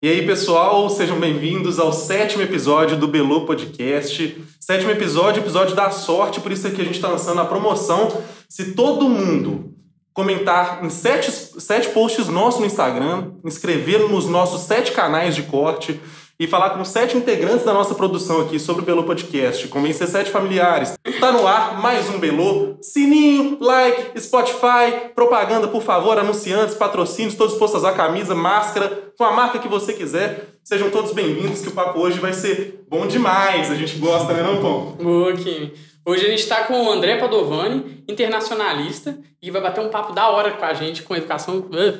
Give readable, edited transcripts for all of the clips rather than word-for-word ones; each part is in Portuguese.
E aí, pessoal, sejam bem-vindos ao 7º episódio do Belô Podcast. 7º episódio, episódio da sorte, por isso é que a gente está lançando a promoção. Se todo mundo comentar em 7 posts nossos no Instagram, inscrever nos nossos 7 canais de corte e falar com 7 integrantes da nossa produção aqui sobre o Belô Podcast, convencer 7 familiares. Tá no ar mais um Belô. Sininho, like, Spotify, propaganda, por favor, anunciantes, patrocínios, todos dispostos a usar camisa, máscara, com a marca que você quiser. Sejam todos bem-vindos, que o papo hoje vai ser bom demais. A gente gosta, né, não, Pão? Boa, Kim. Hoje a gente está com o André Padovani, internacionalista, e vai bater um papo da hora com a gente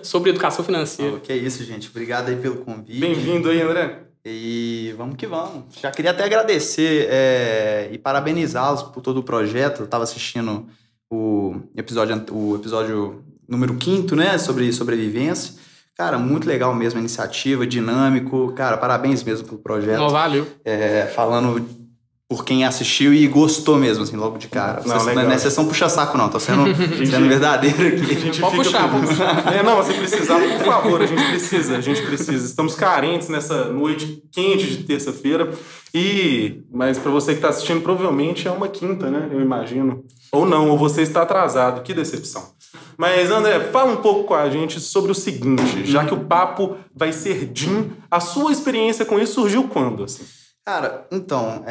sobre educação financeira. Que é isso, gente. Obrigado aí pelo convite. Bem-vindo aí, André. E vamos que vamos. Já queria até agradecer e parabenizá-los por todo o projeto. Eu estava assistindo o episódio número 5º, né, sobre sobrevivência. Cara, muito legal mesmo a iniciativa, dinâmico. Cara, parabéns mesmo pelo projeto. Não, valeu. Falando por quem assistiu e gostou mesmo, assim, logo de cara. Não é sessão puxa-saco, não. Tô sendo verdadeiro aqui. Pode puxar. Se precisar, por favor, a gente precisa. Estamos carentes nessa noite quente de terça-feira. Mas para você que está assistindo, provavelmente é uma quinta, né? Eu imagino. Ou não, ou você está atrasado. Que decepção. Mas, André, fala um pouco com a gente sobre o seguinte, já que o papo vai ser DIN, a sua experiência com isso surgiu quando, assim? Cara, então,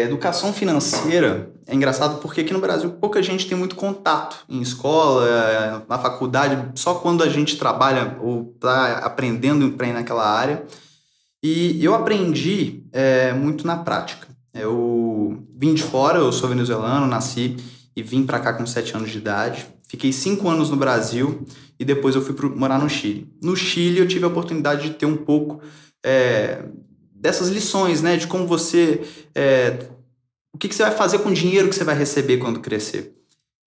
educação financeira é engraçado porque aqui no Brasil pouca gente tem muito contato em escola, na faculdade, só quando a gente trabalha ou tá aprendendo para ir naquela área. E eu aprendi muito na prática. Eu vim de fora, eu sou venezuelano, nasci e vim para cá com 7 anos de idade. Fiquei 5 anos no Brasil e depois eu fui morar no Chile. No Chile eu tive a oportunidade de ter um pouco dessas lições, né? De como você... o que você vai fazer com o dinheiro que você vai receber quando crescer.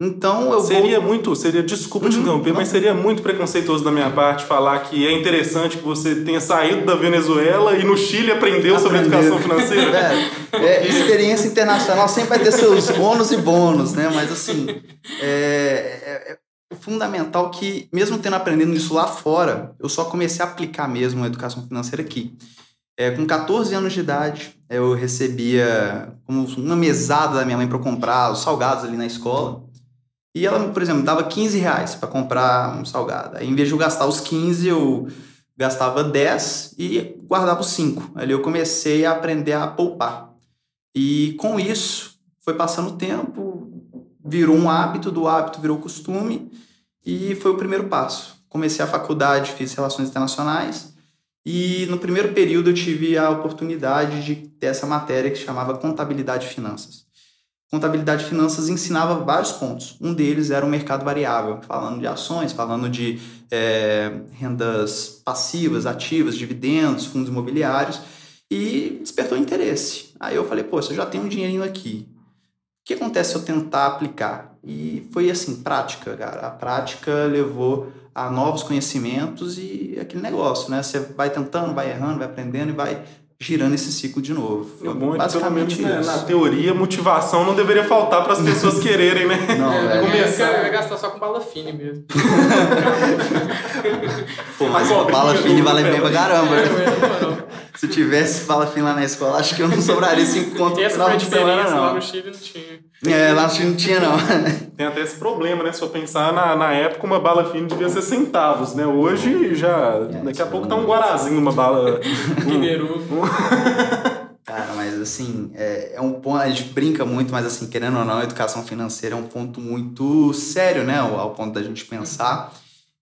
Então eu desculpa te interromper, mas seria muito preconceituoso da minha parte falar que é interessante que você tenha saído da Venezuela e no Chile aprendeu sobre educação financeira. Experiência internacional sempre vai ter seus ônus e bônus, né? Mas assim, é fundamental que, mesmo tendo aprendido isso lá fora, eu só comecei a aplicar mesmo a educação financeira aqui. Com 14 anos de idade, eu recebia uma mesada da minha mãe para comprar os salgados ali na escola. E ela, por exemplo, dava R$15 para comprar um salgado. Aí, em vez de eu gastar os 15, eu gastava 10 e guardava os 5. Ali eu comecei a aprender a poupar. E com isso, foi passando o tempo, virou um hábito, do hábito virou costume e foi o primeiro passo. Comecei a faculdade, fiz Relações Internacionais e no primeiro período eu tive a oportunidade de ter essa matéria que chamava Contabilidade e Finanças. Contabilidade e Finanças ensinava vários pontos. Um deles era o mercado variável, falando de ações, falando de rendas passivas, ativas, dividendos, fundos imobiliários, e despertou interesse. Aí eu falei, eu já tenho um dinheirinho aqui. O que acontece se eu tentar aplicar? E foi assim, prática, cara. A prática levou a novos conhecimentos e aquele negócio, né? Você vai tentando, vai errando, vai aprendendo e vai girando esse ciclo de novo. Foi basicamente pelo menos, na teoria, motivação não deveria faltar para as pessoas quererem, né? Não, começar. Vai gastar só com bala fine mesmo. Mas bala fine vale bem pra caramba. Se tivesse bala fine lá na escola, acho que eu não sobraria 5 conto no final de semana, não. Lá no Chile não tinha. Lá no Chile não tinha, não. Tem até esse problema, né? Se eu pensar, na época, uma bala fine devia ser centavos, né? Hoje, daqui a pouco tá um guarazinho, uma bala... Kinder. Cara, mas assim, é um ponto, a gente brinca muito, mas assim, querendo ou não, a educação financeira é um ponto muito sério, né? Ao ponto da gente pensar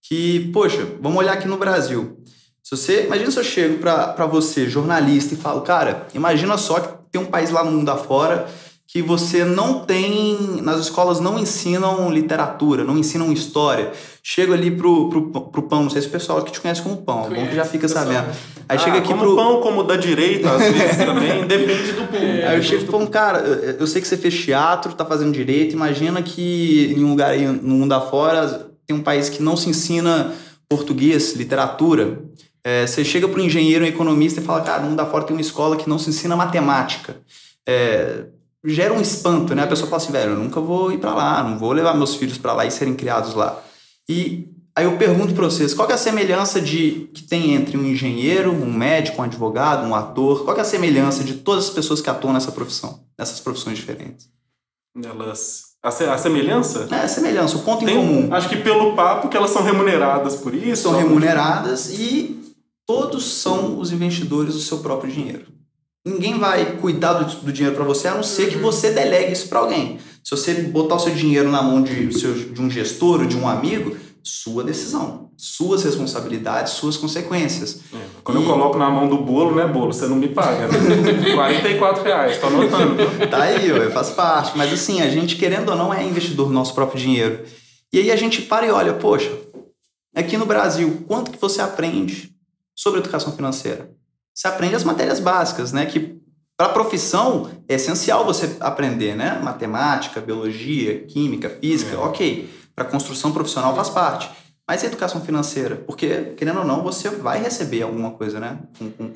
que, poxa, vamos olhar aqui no Brasil. Imagina se eu chego pra você, jornalista, e falo, cara, imagina só que tem um país lá no mundo afora que você não tem, nas escolas não ensinam literatura, não ensinam história. Chego ali pro Pão, não sei se o pessoal aqui te conhece como Pão, é bom que já fica sabendo. Aí chega aqui como Pão, como da direita, às vezes também, depende do público. Aí eu chego pro Pão, cara, eu sei que você fez teatro, tá fazendo direito, imagina que em um lugar aí no mundo afora tem um país que não se ensina português, literatura. Você chega pro engenheiro, um economista e fala, cara, no mundo afora tem uma escola que não se ensina matemática. Gera um espanto, né? A pessoa fala assim, velho, eu nunca vou ir pra lá, não vou levar meus filhos pra lá e serem criados lá. E Aí eu pergunto para vocês, qual que é a semelhança que tem entre um engenheiro, um médico, um advogado, um ator? Qual que é a semelhança de todas as pessoas que atuam nessa profissão, nessas profissões diferentes? A semelhança? A semelhança, o ponto em comum. Acho que pelo papo que elas são remuneradas por isso. São remuneradas e todos são os investidores do seu próprio dinheiro. Ninguém vai cuidar do dinheiro para você, a não ser que você delegue isso para alguém. Se você botar o seu dinheiro na mão de um gestor ou de um amigo, sua decisão, suas responsabilidades, suas consequências. Quando eu coloco na mão do Bolo, né, Bolo? Você não me paga. R$44, tô anotando. Tá aí, faz parte. Mas assim, a gente, querendo ou não, é investidor no nosso próprio dinheiro. E aí a gente para e olha, poxa, aqui no Brasil, quanto que você aprende sobre educação financeira? Você aprende as matérias básicas, né? Que para a profissão é essencial você aprender, né? Matemática, biologia, química, física, ok. Para a construção profissional faz parte. Mas a educação financeira? Porque, querendo ou não, você vai receber alguma coisa, né?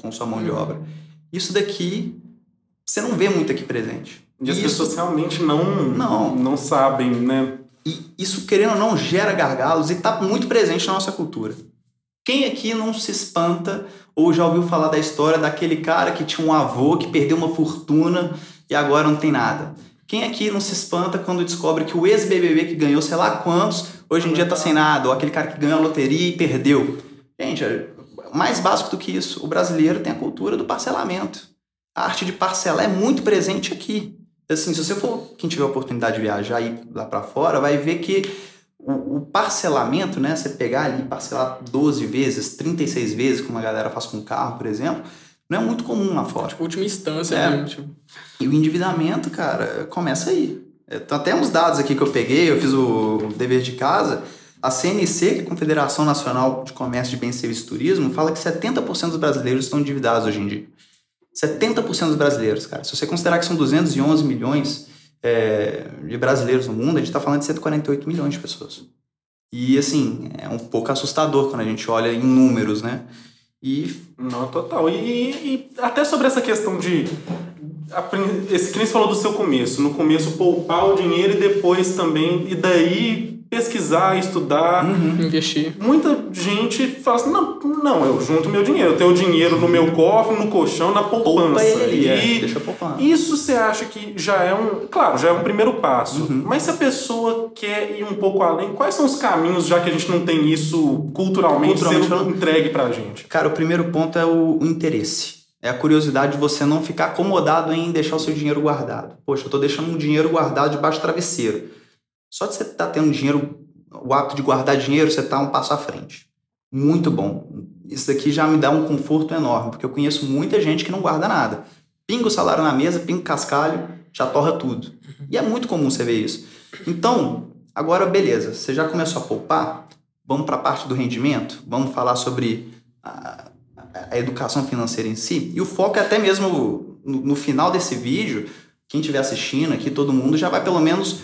Com sua mão de obra. Isso daqui, você não vê muito aqui presente. E as pessoas realmente não sabem, né? E isso, querendo ou não, gera gargalos e está muito presente na nossa cultura. Quem aqui não se espanta ou já ouviu falar da história daquele cara que tinha um avô que perdeu uma fortuna e agora não tem nada? Quem aqui não se espanta quando descobre que o ex-BBB que ganhou sei lá quantos, hoje em dia tá sem nada, ou aquele cara que ganhou a loteria e perdeu? Gente, mais básico do que isso, o brasileiro tem a cultura do parcelamento. A arte de parcelar é muito presente aqui. Assim, se você for, quem tiver a oportunidade de viajar e ir lá para fora, vai ver que o parcelamento, né, você pegar ali e parcelar 12 vezes, 36 vezes, como a galera faz com o carro, por exemplo, não é muito comum lá fora. Tipo, última instância, né? E o endividamento, cara, começa aí. Tem até uns dados aqui que eu peguei, eu fiz o dever de casa. A CNC, que é a Confederação Nacional de Comércio de Bens, Serviços e Turismo, fala que 70% dos brasileiros estão endividados hoje em dia. 70% dos brasileiros, cara. Se você considerar que são 211 milhões de brasileiros no mundo, a gente está falando de 148 milhões de pessoas. E, assim, é um pouco assustador quando a gente olha em números, né? Não, total. E até sobre essa questão de... Esse que nem você falou do seu começo. No começo, poupar o dinheiro e depois também... E daí... pesquisar, estudar, investir. Muita gente fala assim, não, eu junto meu dinheiro, eu tenho o dinheiro no meu cofre, no colchão, na poupança. Deixa eu poupar. Isso você acha que já é um primeiro passo. Mas se a pessoa quer ir um pouco além, quais são os caminhos, já que a gente não tem isso culturalmente sendo entregue pra gente? Cara, o primeiro ponto é o interesse. É a curiosidade de você não ficar acomodado em deixar o seu dinheiro guardado. Poxa, eu tô deixando um dinheiro guardado debaixo do travesseiro. Só de você estar tendo dinheiro, o hábito de guardar dinheiro, você está um passo à frente. Muito bom. Isso daqui já me dá um conforto enorme, porque eu conheço muita gente que não guarda nada. Pinga o salário na mesa, pinga o cascalho, já torra tudo. E é muito comum você ver isso. Então, agora beleza, você já começou a poupar? Vamos para a parte do rendimento? Vamos falar sobre a educação financeira em si? E o foco é até mesmo no final desse vídeo, quem estiver assistindo aqui, todo mundo já vai pelo menos...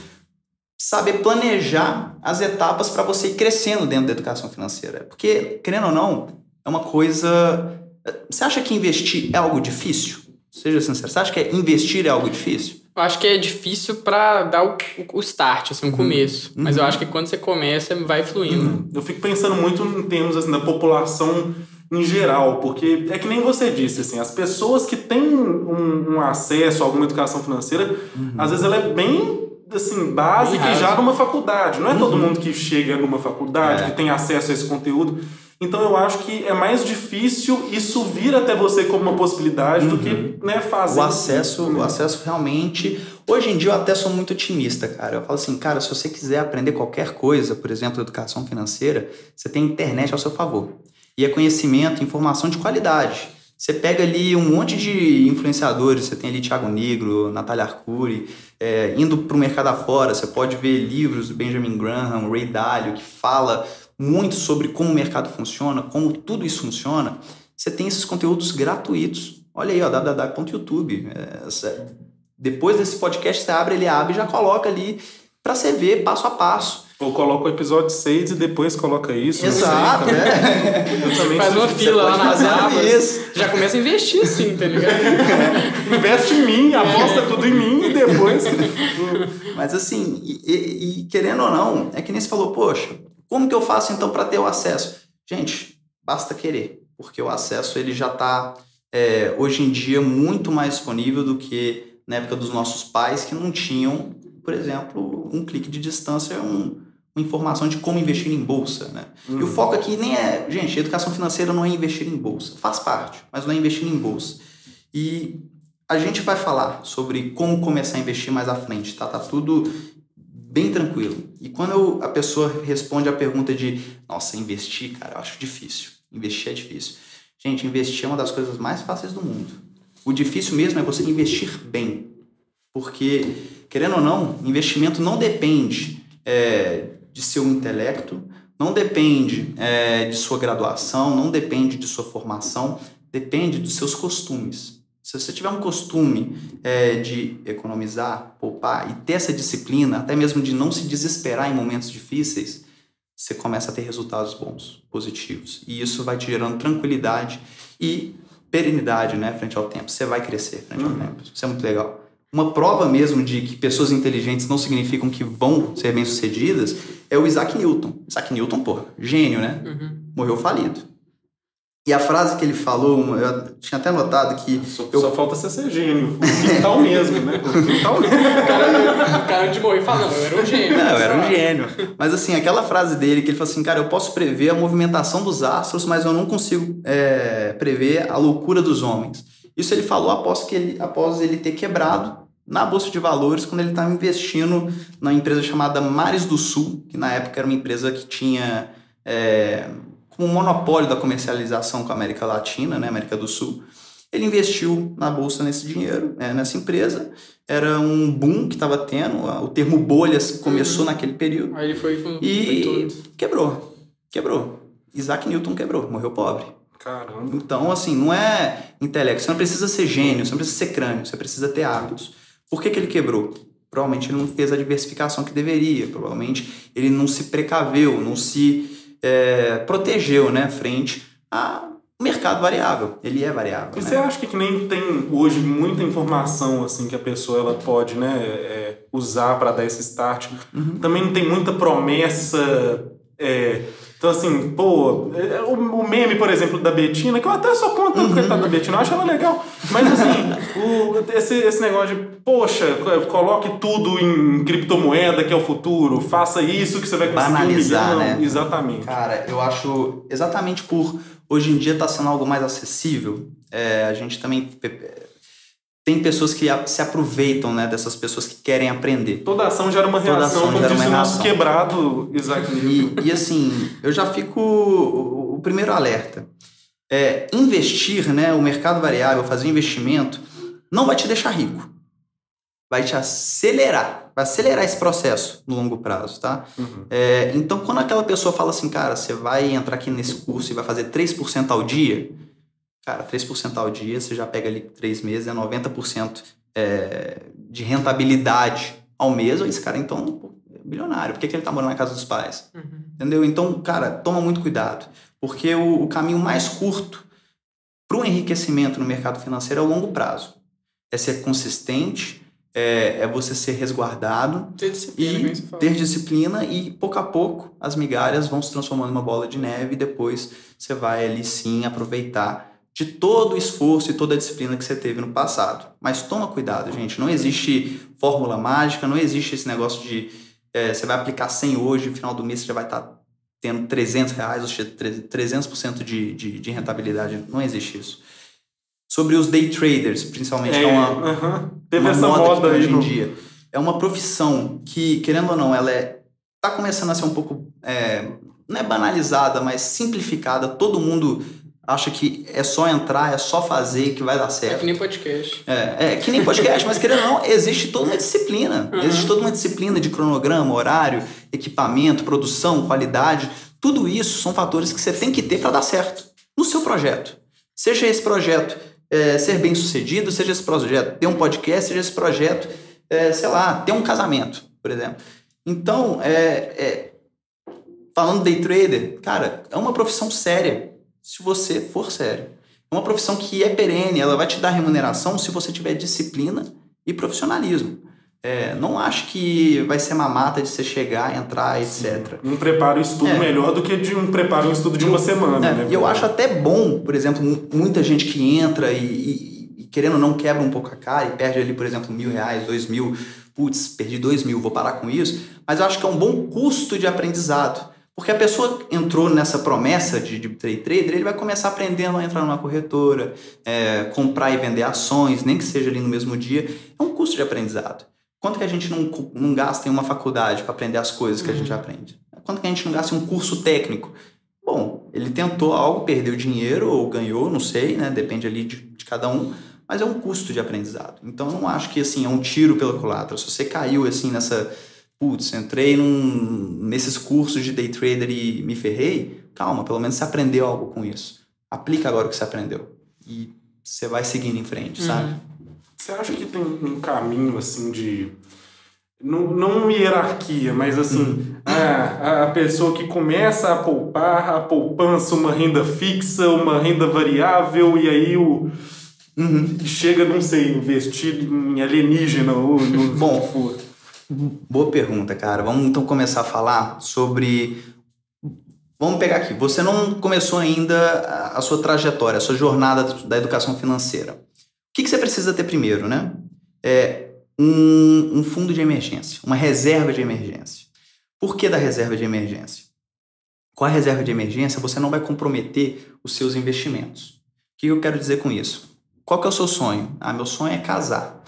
saber planejar as etapas para você ir crescendo dentro da educação financeira. Porque, querendo ou não, é uma coisa... Você acha que investir é algo difícil? Seja sincero, você acha que investir é algo difícil? Eu acho que é difícil para dar o start, assim, o começo. Mas eu acho que quando você começa, vai fluindo. Eu fico pensando muito em termos assim, da população em geral, porque é que nem você disse, assim, as pessoas que têm um acesso a alguma educação financeira, às vezes ela é bem... assim, básica e já numa faculdade. Não é todo mundo que chega numa faculdade, que tem acesso a esse conteúdo. Então eu acho que é mais difícil isso vir até você como uma possibilidade do que, né, fazer. O acesso realmente... Hoje em dia eu até sou muito otimista, cara. Eu falo assim, cara, se você quiser aprender qualquer coisa, por exemplo, educação financeira, você tem internet ao seu favor. E é conhecimento, informação de qualidade. Você pega ali um monte de influenciadores, você tem ali Thiago Negro, Natália Arcuri, indo para o mercado afora, você pode ver livros do Benjamin Graham, Ray Dalio, que fala muito sobre como o mercado funciona, como tudo isso funciona. Você tem esses conteúdos gratuitos. Olha aí, ó, www.youtube. Depois desse podcast, você abre e já coloca ali para você ver passo a passo. Ou coloca o episódio 6 e depois coloca isso. Exato, né? Eu também faz uma fila lá nas abas. Isso. Já começa a investir sim, tá ligado? Investe em mim, aposta tudo em mim e depois... Mas assim, e querendo ou não, é que nem você falou, poxa, como que eu faço então para ter o acesso? Gente, basta querer, porque o acesso ele já está hoje em dia muito mais disponível do que na época dos nossos pais, que não tinham, por exemplo, um clique de distância, uma informação de como investir em bolsa, né? E o foco aqui nem é... Gente, educação financeira não é investir em bolsa. Faz parte, mas não é investir em bolsa. E a gente vai falar sobre como começar a investir mais à frente, tá? Tá tudo bem tranquilo. E quando a pessoa responde a pergunta de nossa, investir, cara, eu acho difícil. Investir é difícil. Gente, investir é uma das coisas mais fáceis do mundo. O difícil mesmo é você investir bem. Porque, querendo ou não, investimento não depende de seu intelecto, não depende de sua graduação, não depende de sua formação, depende dos seus costumes. Se você tiver um costume de economizar, poupar e ter essa disciplina, até mesmo de não se desesperar em momentos difíceis, você começa a ter resultados bons, positivos. E isso vai te gerando tranquilidade e perenidade, né, frente ao tempo. Você vai crescer frente ao tempo. Isso é muito legal. Uma prova mesmo de que pessoas inteligentes não significam que vão ser bem-sucedidas é o Isaac Newton. Isaac Newton, pô, gênio, né? Morreu falido. E a frase que ele falou, eu tinha até notado que... Só falta você ser gênio. Quintal mesmo, né? Quintal mesmo. O cara de morrer fala, não, eu era um gênio. Não, eu era um gênio. Mas assim, aquela frase dele, que ele falou assim, cara, eu posso prever a movimentação dos astros, mas eu não consigo prever a loucura dos homens. Isso ele falou após ele ter quebrado na Bolsa de Valores, quando ele estava investindo numa empresa chamada Mares do Sul, que na época era uma empresa que tinha... como monopólio da comercialização com a América Latina, né, América do Sul. Ele investiu na bolsa nesse dinheiro, nessa empresa. Era um boom que estava tendo, o termo bolhas começou naquele período. Aí ele foi quebrou. Isaac Newton quebrou, morreu pobre. Caramba. Então, assim, não é intelecto, você não precisa ser gênio, você não precisa ser crânio, você precisa ter hábitos. Por que ele quebrou? Provavelmente ele não fez a diversificação que deveria, provavelmente ele não se precaveu, não se... protegeu, né, frente ao mercado variável. Ele é variável. E você acha que nem tem hoje muita informação assim que a pessoa ela pode, né, usar para dar esse start? Também não tem muita promessa. Então, assim, pô, o meme, por exemplo, da Betina, que eu até só conto o coitado da Betina, eu acho ela legal. Mas, assim, esse negócio de, poxa, coloque tudo em criptomoeda, que é o futuro, faça isso que você vai conseguir banalizar, $1 milhão. né? Exatamente. Cara, eu acho, exatamente por hoje em dia tá sendo algo mais acessível, a gente também... Tem pessoas que se aproveitam, né, dessas pessoas que querem aprender. Toda ação gera uma reação, como disse o nosso quebrado Isaac Newton. E assim, eu já fico... O primeiro alerta. Investir, né, o mercado variável, fazer investimento, não vai te deixar rico. Vai te acelerar. Vai acelerar esse processo no longo prazo, tá? Então, quando aquela pessoa fala assim, cara, você vai entrar aqui nesse curso e vai fazer 3% ao dia... Cara, 3% ao dia, você já pega ali 3 meses, 90% de rentabilidade ao mês. Esse cara, então, é bilionário. Por que ele tá morando na casa dos pais? Entendeu? Então, cara, toma muito cuidado. Porque o caminho mais curto para o enriquecimento no mercado financeiro é o longo prazo. É ser consistente, é você ser resguardado. Ter disciplina e, pouco a pouco, as migalhas vão se transformando em uma bola de neve e depois você vai ali, sim, aproveitar de todo o esforço e toda a disciplina que você teve no passado. Mas toma cuidado, gente. Não existe fórmula mágica, não existe esse negócio de você vai aplicar 100 hoje, no final do mês você já vai estar tendo R$300, ou seja, 300% de rentabilidade. Não existe isso. Sobre os day traders, principalmente, que é uma moda hoje em dia. É uma profissão que, querendo ou não, ela está começando a ser um pouco, não é banalizada, mas simplificada. Todo mundo acha que é só entrar, é só fazer que vai dar certo. É que nem podcast. Que nem podcast, mas querendo ou não, existe toda uma disciplina. Existe toda uma disciplina de cronograma, horário, equipamento, produção, qualidade. Tudo isso são fatores que você tem que ter para dar certo no seu projeto. Seja esse projeto ser bem sucedido, seja esse projeto ter um podcast, seja esse projeto, sei lá, ter um casamento, por exemplo. Então, falando day trader, cara, é uma profissão séria. Se você for sério. É uma profissão que é perene, ela vai te dar remuneração se você tiver disciplina e profissionalismo. Não acho que vai ser mamata de você chegar, entrar, etc. Um prepara o estudo melhor do que um estudo de uma semana, né? E eu acho até bom, por exemplo, muita gente que entra e querendo ou não quebra um pouco a cara e perde ali, por exemplo, R$1.000, R$2.000. Putz, perdi R$2.000, vou parar com isso. Mas eu acho que é um bom custo de aprendizado. Porque a pessoa entrou nessa promessa de day trader, ele vai começar aprendendo a entrar numa corretora, comprar e vender ações, nem que seja ali no mesmo dia. É um custo de aprendizado. Quanto que a gente não gasta em uma faculdade para aprender as coisas que a gente aprende? Quanto que a gente não gasta em um curso técnico? Bom, ele tentou algo, perdeu dinheiro ou ganhou, não sei, né? Depende ali de cada um, mas é um custo de aprendizado. Então, eu não acho que assim, é um tiro pela culatra. Se você caiu assim nessa... Putz, entrei nesses cursos de day trader e me ferrei, calma, pelo menos você aprendeu algo com isso. Aplica agora o que você aprendeu. E você vai seguindo em frente, sabe? Você acha que tem um caminho, assim, de... Não uma hierarquia, mas, assim, a pessoa que começa a poupar, a poupança, uma renda fixa, uma renda variável, e aí chega, não sei, investir em alienígena ou no Bom, que for. Boa pergunta, cara. Vamos então começar a falar sobre... Vamos pegar aqui. Você não começou ainda a sua trajetória, a sua jornada da educação financeira. O que você precisa ter primeiro, né? Um fundo de emergência, uma reserva de emergência. Por que da reserva de emergência? Com a reserva de emergência, você não vai comprometer os seus investimentos. O que eu quero dizer com isso? Qual que é o seu sonho? Meu sonho é casar.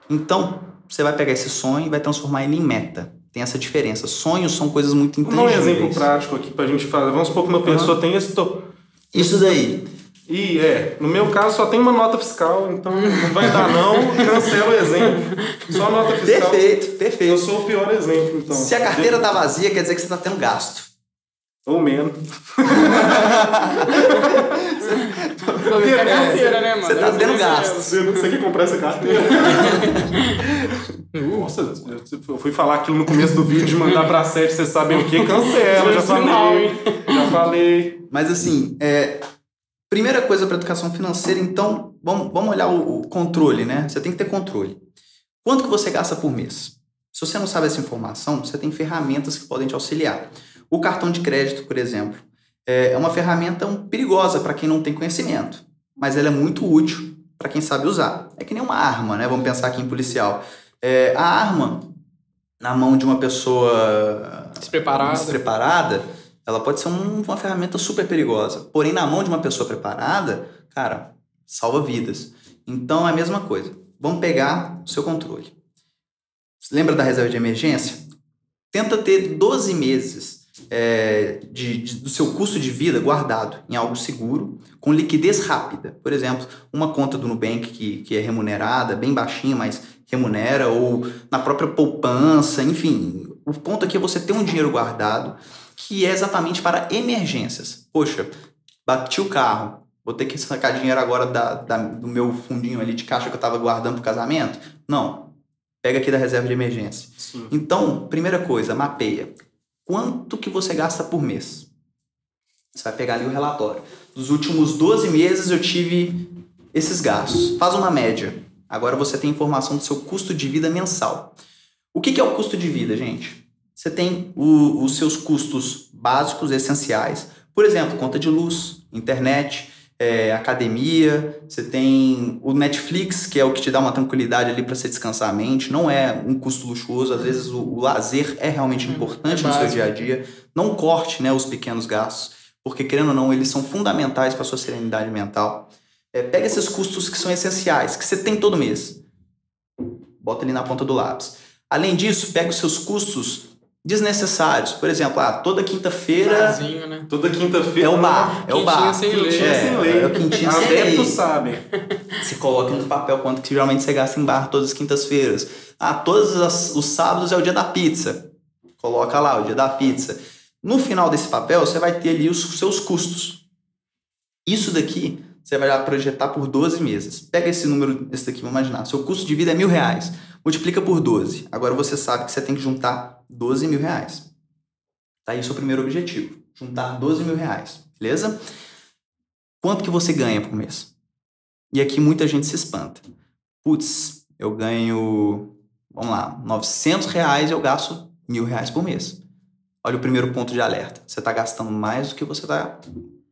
Então... você vai pegar esse sonho e vai transformar ele em meta. Tem essa diferença. Sonhos são coisas muito intangíveis. Vamos dar um exemplo prático aqui pra gente falar. Vamos supor que uma pessoa tem isso daí. E no meu caso só tem uma nota fiscal, então não vai dar não, cancela o exemplo. Só nota fiscal. Perfeito. Eu sou o pior exemplo, então. Se a carteira tá vazia, quer dizer que você tá tendo gasto. Ou menos. Carteira, né, mano? Você tá tendo gasto. Você quer comprar essa carteira? Nossa, eu fui falar aquilo no começo do vídeo de mandar pra 7, vocês sabem o que? Cancela, já falei. Mas assim, primeira coisa para educação financeira, então, vamos olhar o controle, né? Você tem que ter controle. Quanto que você gasta por mês? Se você não sabe essa informação, você tem ferramentas que podem te auxiliar. O cartão de crédito, por exemplo, é uma ferramenta perigosa para quem não tem conhecimento, mas ela é muito útil para quem sabe usar. É que nem uma arma, né? Vamos pensar aqui em policial. A arma, na mão de uma pessoa despreparada, ela pode ser uma ferramenta super perigosa. Porém, na mão de uma pessoa preparada, cara, salva vidas. Então, é a mesma coisa. Vamos pegar o seu controle. Lembra da reserva de emergência? Tenta ter 12 meses do seu custo de vida guardado em algo seguro, com liquidez rápida. Por exemplo, uma conta do Nubank que é remunerada, bem baixinha, mas remunera, ou na própria poupança, enfim. O ponto aqui é você ter um dinheiro guardado que é exatamente para emergências. Poxa, bati o carro, vou ter que sacar dinheiro agora do meu fundinho ali de caixa que eu estava guardando para o casamento? Não. Pega aqui da reserva de emergência. Sim. Então, primeira coisa, mapeia. Quanto que você gasta por mês? Você vai pegar ali o relatório. Dos últimos 12 meses eu tive esses gastos. Faz uma média. Agora você tem informação do seu custo de vida mensal. O que é o custo de vida, gente? Você tem os seus custos básicos, essenciais. Por exemplo, conta de luz, internet, academia. Você tem o Netflix, que é o que te dá uma tranquilidade ali para você descansar a mente. Não é um custo luxuoso. Às vezes o lazer é realmente importante no seu dia a dia. Não corte, né, os pequenos gastos, porque querendo ou não, eles são fundamentais para a sua serenidade mental. Pega esses custos que são essenciais, que você tem todo mês. Bota ali na ponta do lápis. Além disso, pega os seus custos desnecessários. Por exemplo, toda quinta-feira... né? Toda quinta-feira... É o bar. Quintinha sem lei. É o quintinha sem lei. Adeptos sabem. Se coloca no papel quanto que geralmente você gasta em bar todas as quintas-feiras. Todos os sábados é o dia da pizza. Coloca lá, o dia da pizza. No final desse papel, você vai ter ali os seus custos. Isso daqui... você vai já projetar por 12 meses. Pega esse número, esse daqui, vamos imaginar. Seu custo de vida é R$1.000. Multiplica por 12. Agora você sabe que você tem que juntar R$12.000. Tá aí o seu primeiro objetivo. Juntar R$12.000. Beleza? Quanto que você ganha por mês? E aqui muita gente se espanta. Putz, eu ganho vamos lá, R$900 eu gasto R$1.000 por mês. Olha o primeiro ponto de alerta. Você está gastando mais do que você está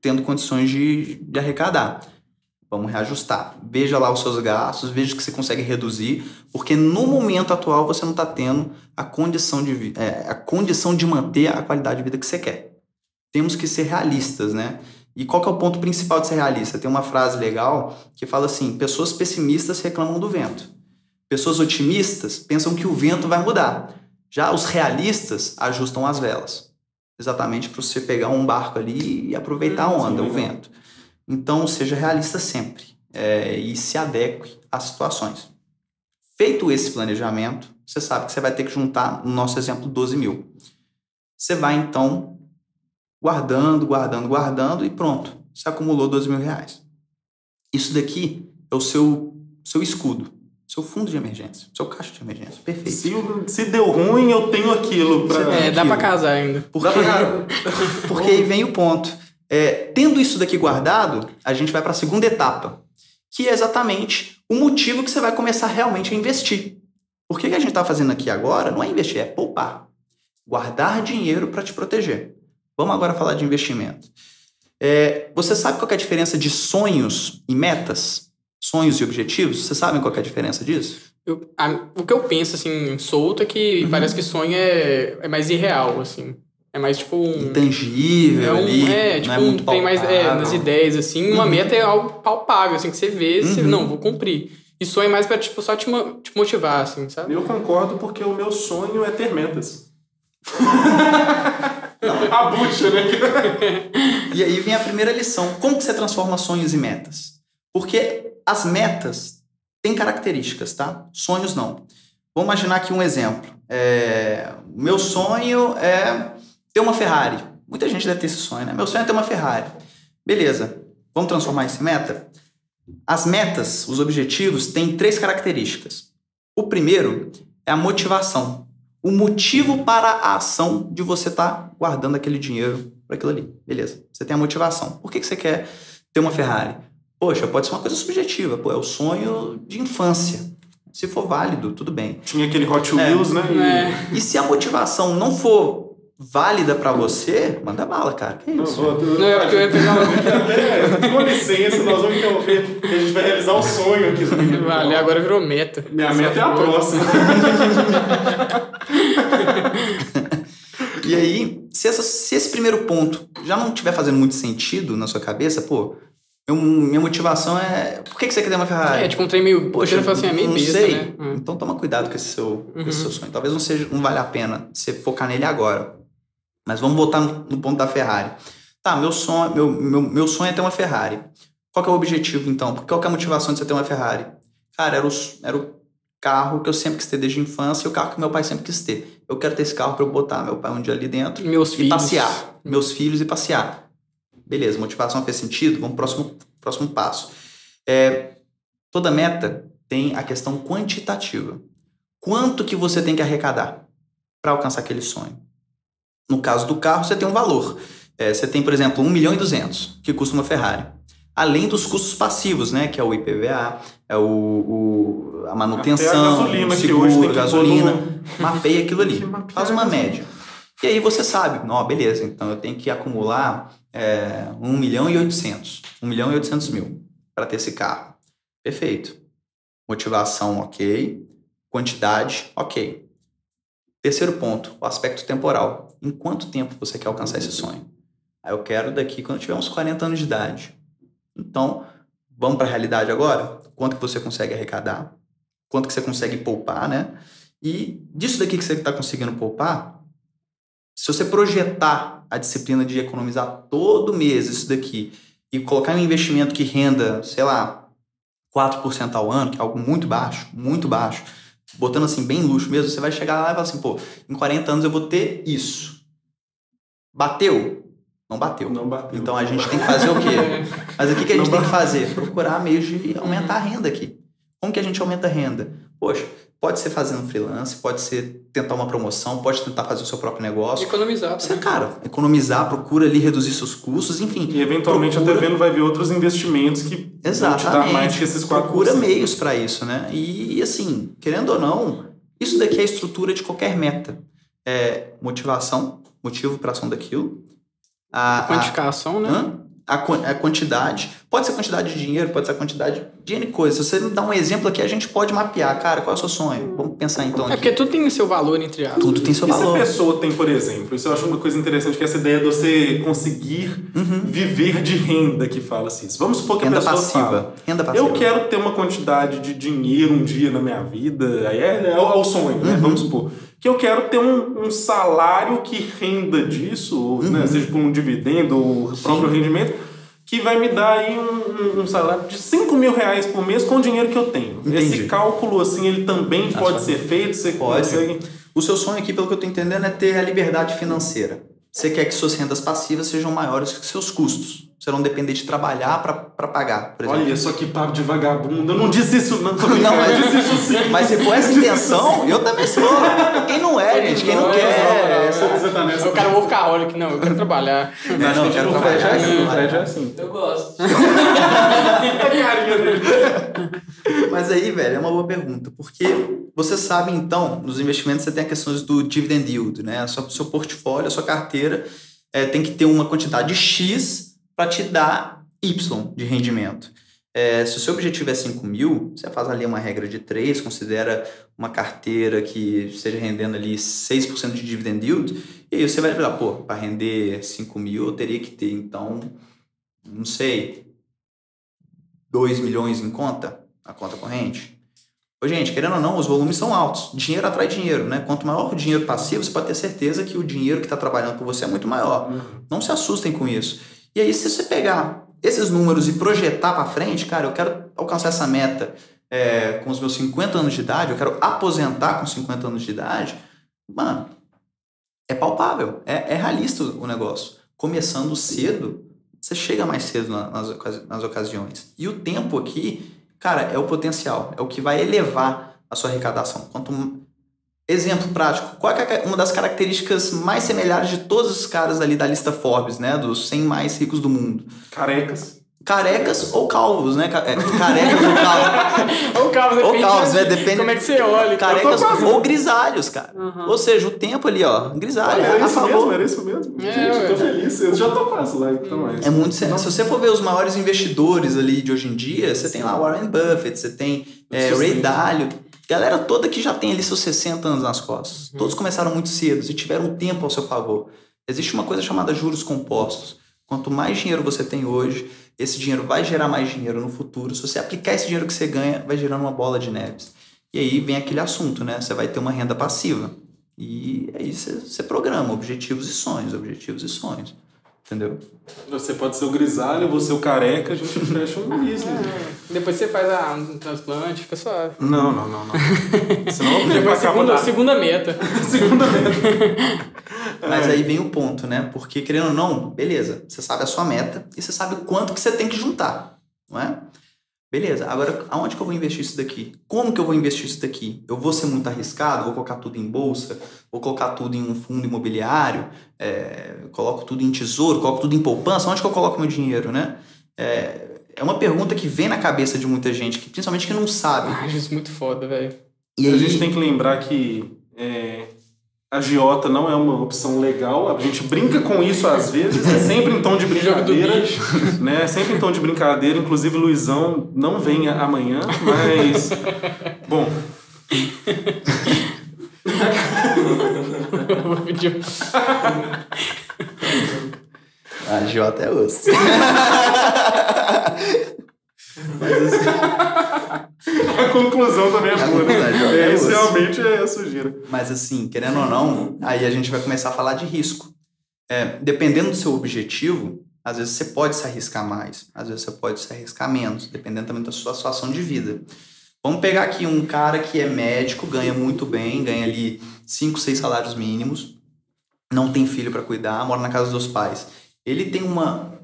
tendo condições de arrecadar. Vamos reajustar. Veja lá os seus gastos, veja o que você consegue reduzir, porque no momento atual você não está tendo a condição de manter a qualidade de vida que você quer. Temos que ser realistas, né? E qual que é o ponto principal de ser realista? Tem uma frase legal que fala assim: pessoas pessimistas reclamam do vento. Pessoas otimistas pensam que o vento vai mudar. Já os realistas ajustam as velas. Exatamente para você pegar um barco ali e aproveitar a onda, o vento. Então, seja realista sempre e se adeque às situações. Feito esse planejamento, você sabe que você vai ter que juntar, no nosso exemplo, 12 mil. Você vai, então, guardando e pronto. Você acumulou 12 mil reais. Isso daqui é o seu escudo. Seu fundo de emergência, seu caixa de emergência, perfeito. Se deu ruim, eu tenho aquilo. Dá pra casar ainda. Porque aí vem o ponto. Tendo isso daqui guardado, a gente vai para a segunda etapa, que é exatamente o motivo que você vai começar realmente a investir. Porque o que a gente está fazendo aqui agora não é investir, é poupar. Guardar dinheiro para te proteger. Vamos agora falar de investimento. Você sabe qual que é a diferença de sonhos e metas? Sonhos e objetivos? Vocês sabem qual que é a diferença disso? O que eu penso, assim, solto é que parece que sonho é mais irreal, assim. É mais, tipo... intangível ali, tipo, não é muito tem mais nas ideias, assim. Uma meta é algo palpável, assim, que você vê, você, não, vou cumprir. E sonho é mais pra, tipo, só te motivar, assim, sabe? Eu concordo, porque o meu sonho é ter metas. A bucha, né? E aí vem a primeira lição. Como que você transforma sonhos em metas? Porque as metas têm características, tá? Sonhos não. Vamos imaginar aqui um exemplo. O meu sonho é ter uma Ferrari. Muita gente deve ter esse sonho, né? Meu sonho é ter uma Ferrari. Beleza. Vamos transformar isso em meta? As metas, os objetivos, têm 3 características. O primeiro é a motivação. O motivo para a ação de você estar guardando aquele dinheiro para aquilo ali. Beleza. Você tem a motivação. Por que você quer ter uma Ferrari? Poxa, pode ser uma coisa subjetiva. Pô, é o sonho de infância. Se for válido, tudo bem. Tinha aquele Hot Wheels, né? E se a motivação não for válida pra você, manda bala, cara. Que isso? Não, é porque eu ia pegar Com licença, nós vamos interromper. A gente vai realizar um sonho aqui. Vale, agora virou meta. Minha meta é a próxima. E aí, se esse primeiro ponto já não estiver fazendo muito sentido na sua cabeça, pô, minha motivação é... Por que você quer ter uma Ferrari? Tipo um trem meio... Poxa, eu assim, é meio não besta, sei. né? Então toma cuidado com esse seu sonho. Talvez não valha a pena você focar nele agora. Mas vamos voltar no ponto da Ferrari. Tá, meu sonho é ter uma Ferrari. Qual que é o objetivo, então? Qual que é a motivação de você ter uma Ferrari? Cara, era o carro que eu sempre quis ter desde a infância e o carro que meu pai sempre quis ter. Eu quero ter esse carro para eu botar meu pai um dia ali dentro e passear. Meus filhos e passear. Beleza, motivação fez sentido? Vamos pro próximo passo. Toda meta tem a questão quantitativa. Quanto que você tem que arrecadar para alcançar aquele sonho? No caso do carro, você tem um valor. Você tem, por exemplo, 1.200.000, que custa uma Ferrari. Além dos custos passivos, né? Que é o IPVA, a manutenção, o seguro, gasolina. Mapeia aquilo ali. Faz uma média. E aí você sabe, beleza, então eu tenho que acumular 1.800.000 para ter esse carro. Perfeito. Motivação, ok. Quantidade, ok. Terceiro ponto, o aspecto temporal. Em quanto tempo você quer alcançar esse sonho? Eu quero daqui quando eu tiver uns 40 anos de idade. Então, vamos para a realidade agora? Quanto que você consegue arrecadar? Quanto que você consegue poupar, né? E disso daqui que você está conseguindo poupar, se você projetar a disciplina de economizar todo mês isso daqui e colocar em um investimento que renda, sei lá, 4% ao ano, que é algo muito baixo, botando assim bem luxo mesmo, você vai chegar lá e falar assim, pô, em 40 anos eu vou ter isso. Bateu? Não bateu. Então a gente tem que fazer o quê? Mas o que a gente tem que fazer? Procurar meios de aumentar a renda aqui. Como que a gente aumenta a renda? Poxa, pode ser fazendo freelance, pode ser tentar uma promoção, pode tentar fazer o seu próprio negócio. Economizar. Você, cara, economizar, procura ali reduzir seus custos, enfim. E eventualmente até vendo vai ver outros investimentos que vão te dar mais que esses 4%. Procura meios para isso, né? E assim, querendo ou não, Isso daqui é a estrutura de qualquer meta. Motivação, motivo para ação daquilo. Quantificação, né? A quantidade. Pode ser a quantidade de dinheiro, pode ser a quantidade de N coisas. Se você me dá um exemplo aqui, a gente pode mapear. Cara, qual é o seu sonho? Vamos pensar então aqui. Porque tudo tem seu valor, entre aspas. Tudo tem seu E valor. se a pessoa tem, por exemplo, isso eu acho uma coisa interessante, que é essa ideia de você conseguir viver de renda, que fala assim. Vamos supor que a pessoa fala, Renda passiva. eu quero ter uma quantidade de dinheiro um dia na minha vida, aí é o sonho, né? Vamos supor. Que eu quero ter um salário que renda disso, né? Seja por um dividendo ou próprio rendimento, que vai me dar aí um salário de 5 mil reais por mês com o dinheiro que eu tenho. Entendi. Esse cálculo, assim, ele também pode ser feito? Você consegue... O seu sonho aqui, pelo que eu estou entendendo, é ter a liberdade financeira. Você quer que suas rendas passivas sejam maiores que seus custos. Você não depender de trabalhar para pagar, por exemplo. Olha, só que papo de vagabundo. Eu não disse isso, não. Tô Não, eu disse isso sim. Mas se for essa intenção, eu também sou. Quem não é, gente? Quem não quer? Você tá nessa. Eu quero workaholic, não, eu quero trabalhar. Não, eu quero O Fred é trabalhar. assim, o Fred é assim. Eu gosto. A carinha dele. Mas aí, velho, é uma boa pergunta. Porque você sabe, então, nos investimentos você tem a questão do dividend yield, né? O seu portfólio, a sua carteira tem que ter uma quantidade X para te dar Y de rendimento. Se o seu objetivo é 5 mil, você faz ali uma regra de 3, considera uma carteira que esteja rendendo ali 6% de dividend yield, e aí você vai falar, pô, para render 5 mil eu teria que ter, então, não sei, 2 milhões em conta, na conta corrente. Ô, gente, querendo ou não, os volumes são altos. Dinheiro atrai dinheiro, né? Quanto maior o dinheiro passivo, você pode ter certeza que o dinheiro que está trabalhando por você é muito maior. Não se assustem com isso. E aí, se você pegar esses números e projetar para frente, cara, eu quero alcançar essa meta com os meus 50 anos de idade, eu quero aposentar com 50 anos de idade, mano, é palpável, é realista o negócio. Começando cedo, você chega mais cedo nas ocasiões. E o tempo aqui, cara, é o potencial, é o que vai elevar a sua arrecadação. Exemplo prático, qual é uma das características mais semelhantes de todos os caras ali da lista Forbes, né? Dos 100 mais ricos do mundo? Carecas ou calvos, né? Carecas ou calvos. Ou calvos, Ou calvos, né? Depende. Como é que você olha? Carecas ou grisalhos, cara. Ou seja, o tempo ali, ó, grisalho. Era isso mesmo. Gente, eu tô feliz. Eu já tô quase lá, então É muito sério. Se você for ver os maiores investidores ali de hoje em dia, você tem lá Warren Buffett, você tem Ray Dalio. Galera toda que já tem ali seus 60 anos nas costas. Todos começaram muito cedo e tiveram um tempo ao seu favor. Existe uma coisa chamada juros compostos. Quanto mais dinheiro você tem hoje, esse dinheiro vai gerar mais dinheiro no futuro. Se você aplicar esse dinheiro que você ganha, vai gerando uma bola de neves. E aí vem aquele assunto, né? Você vai ter uma renda passiva. E aí você programa objetivos e sonhos. Entendeu? Você pode ser o grisalho, eu vou ser o careca, a gente fecha um business. Depois você faz um transplante, fica suave. Não. Senão eu podia Depois segunda meta. Mas aí vem o ponto, né? Porque, querendo ou não, beleza, você sabe a sua meta e você sabe o quanto que você tem que juntar, não é? Beleza, agora aonde que eu vou investir isso daqui? Como que eu vou investir isso daqui? Eu vou ser muito arriscado? Vou colocar tudo em bolsa? Vou colocar tudo em um fundo imobiliário? Coloco tudo em tesouro? Coloco tudo em poupança? Onde que eu coloco meu dinheiro, né? É uma pergunta que vem na cabeça de muita gente, principalmente que não sabe. Acho isso muito foda, velho. E aí... A gente tem que lembrar que a agiota não é uma opção legal. A gente brinca com isso às vezes, é sempre em tom de brincadeira. Né? Sempre em tom de brincadeira. Inclusive, Luizão não vem amanhã, mas... Bom... A agiota é osso. Mas assim... A conclusão também é boa, né? Isso realmente é sujeira. Mas assim, querendo ou não, aí a gente vai começar a falar de risco. Dependendo do seu objetivo, às vezes você pode se arriscar mais, às vezes você pode se arriscar menos, dependendo também da sua situação de vida. Vamos pegar aqui um cara que é médico, ganha muito bem, ganha ali 5, 6 salários mínimos, não tem filho para cuidar, mora na casa dos pais. Ele tem uma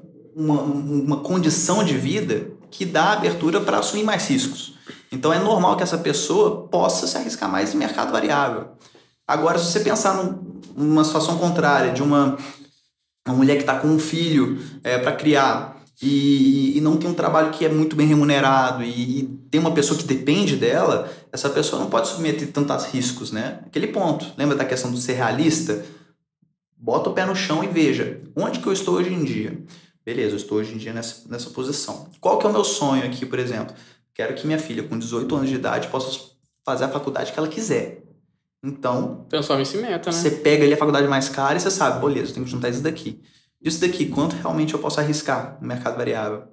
condição de vida que dá abertura para assumir mais riscos. Então é normal que essa pessoa possa se arriscar mais em mercado variável. Agora, se você pensar numa situação contrária, de uma mulher que está com um filho para criar e não tem um trabalho que é muito bem remunerado e tem uma pessoa que depende dela, essa pessoa não pode submeter tantos riscos, né? Aquele ponto. Lembra da questão do ser realista? Bota o pé no chão e veja, onde que eu estou hoje em dia? Beleza, eu estou hoje em dia nessa posição. Qual que é o meu sonho aqui, por exemplo? Quero que minha filha, com 18 anos de idade, possa fazer a faculdade que ela quiser. Então, transforma isso em meta, né? Você pega ali a faculdade mais cara e você sabe, beleza, eu tenho que juntar isso daqui. Isso daqui, quanto realmente eu posso arriscar no mercado variável?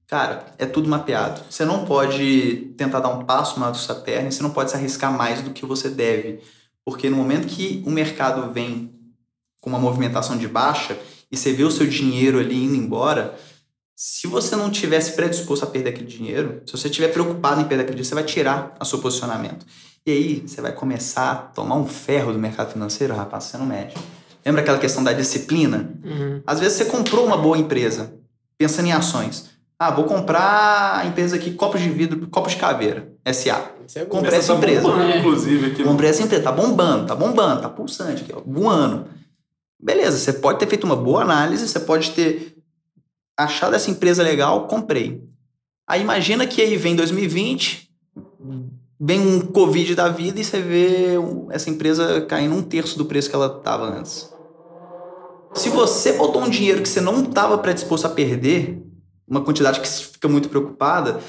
Cara, é tudo mapeado. Você não pode tentar dar um passo maior que sua perna e você não pode se arriscar mais do que você deve. Porque no momento que o mercado vem com uma movimentação de baixa e você vê o seu dinheiro ali indo embora, se você não tivesse predisposto a perder aquele dinheiro, se você estiver preocupado em perder aquele dinheiro, você vai tirar o seu posicionamento. E aí, você vai começar a tomar um ferro do mercado financeiro, rapaz, você não mede. Lembra aquela questão da disciplina? Uhum. Às vezes você comprou uma boa empresa, pensando em ações. Vou comprar a empresa aqui, Copos de Vidro, Copos de Caveira, SA. Comprei essa empresa. Bombando, inclusive, aqui. Comprei essa empresa, tá bombando, tá pulsante aqui, ó, voando. Beleza, você pode ter feito uma boa análise, você pode ter achado essa empresa legal, comprei. Aí imagina que aí vem 2020, vem um Covid da vida e você vê essa empresa caindo 1/3 do preço que ela estava antes. Se você botou um dinheiro que você não estava predisposto a perder, uma quantidade que você fica muito preocupada,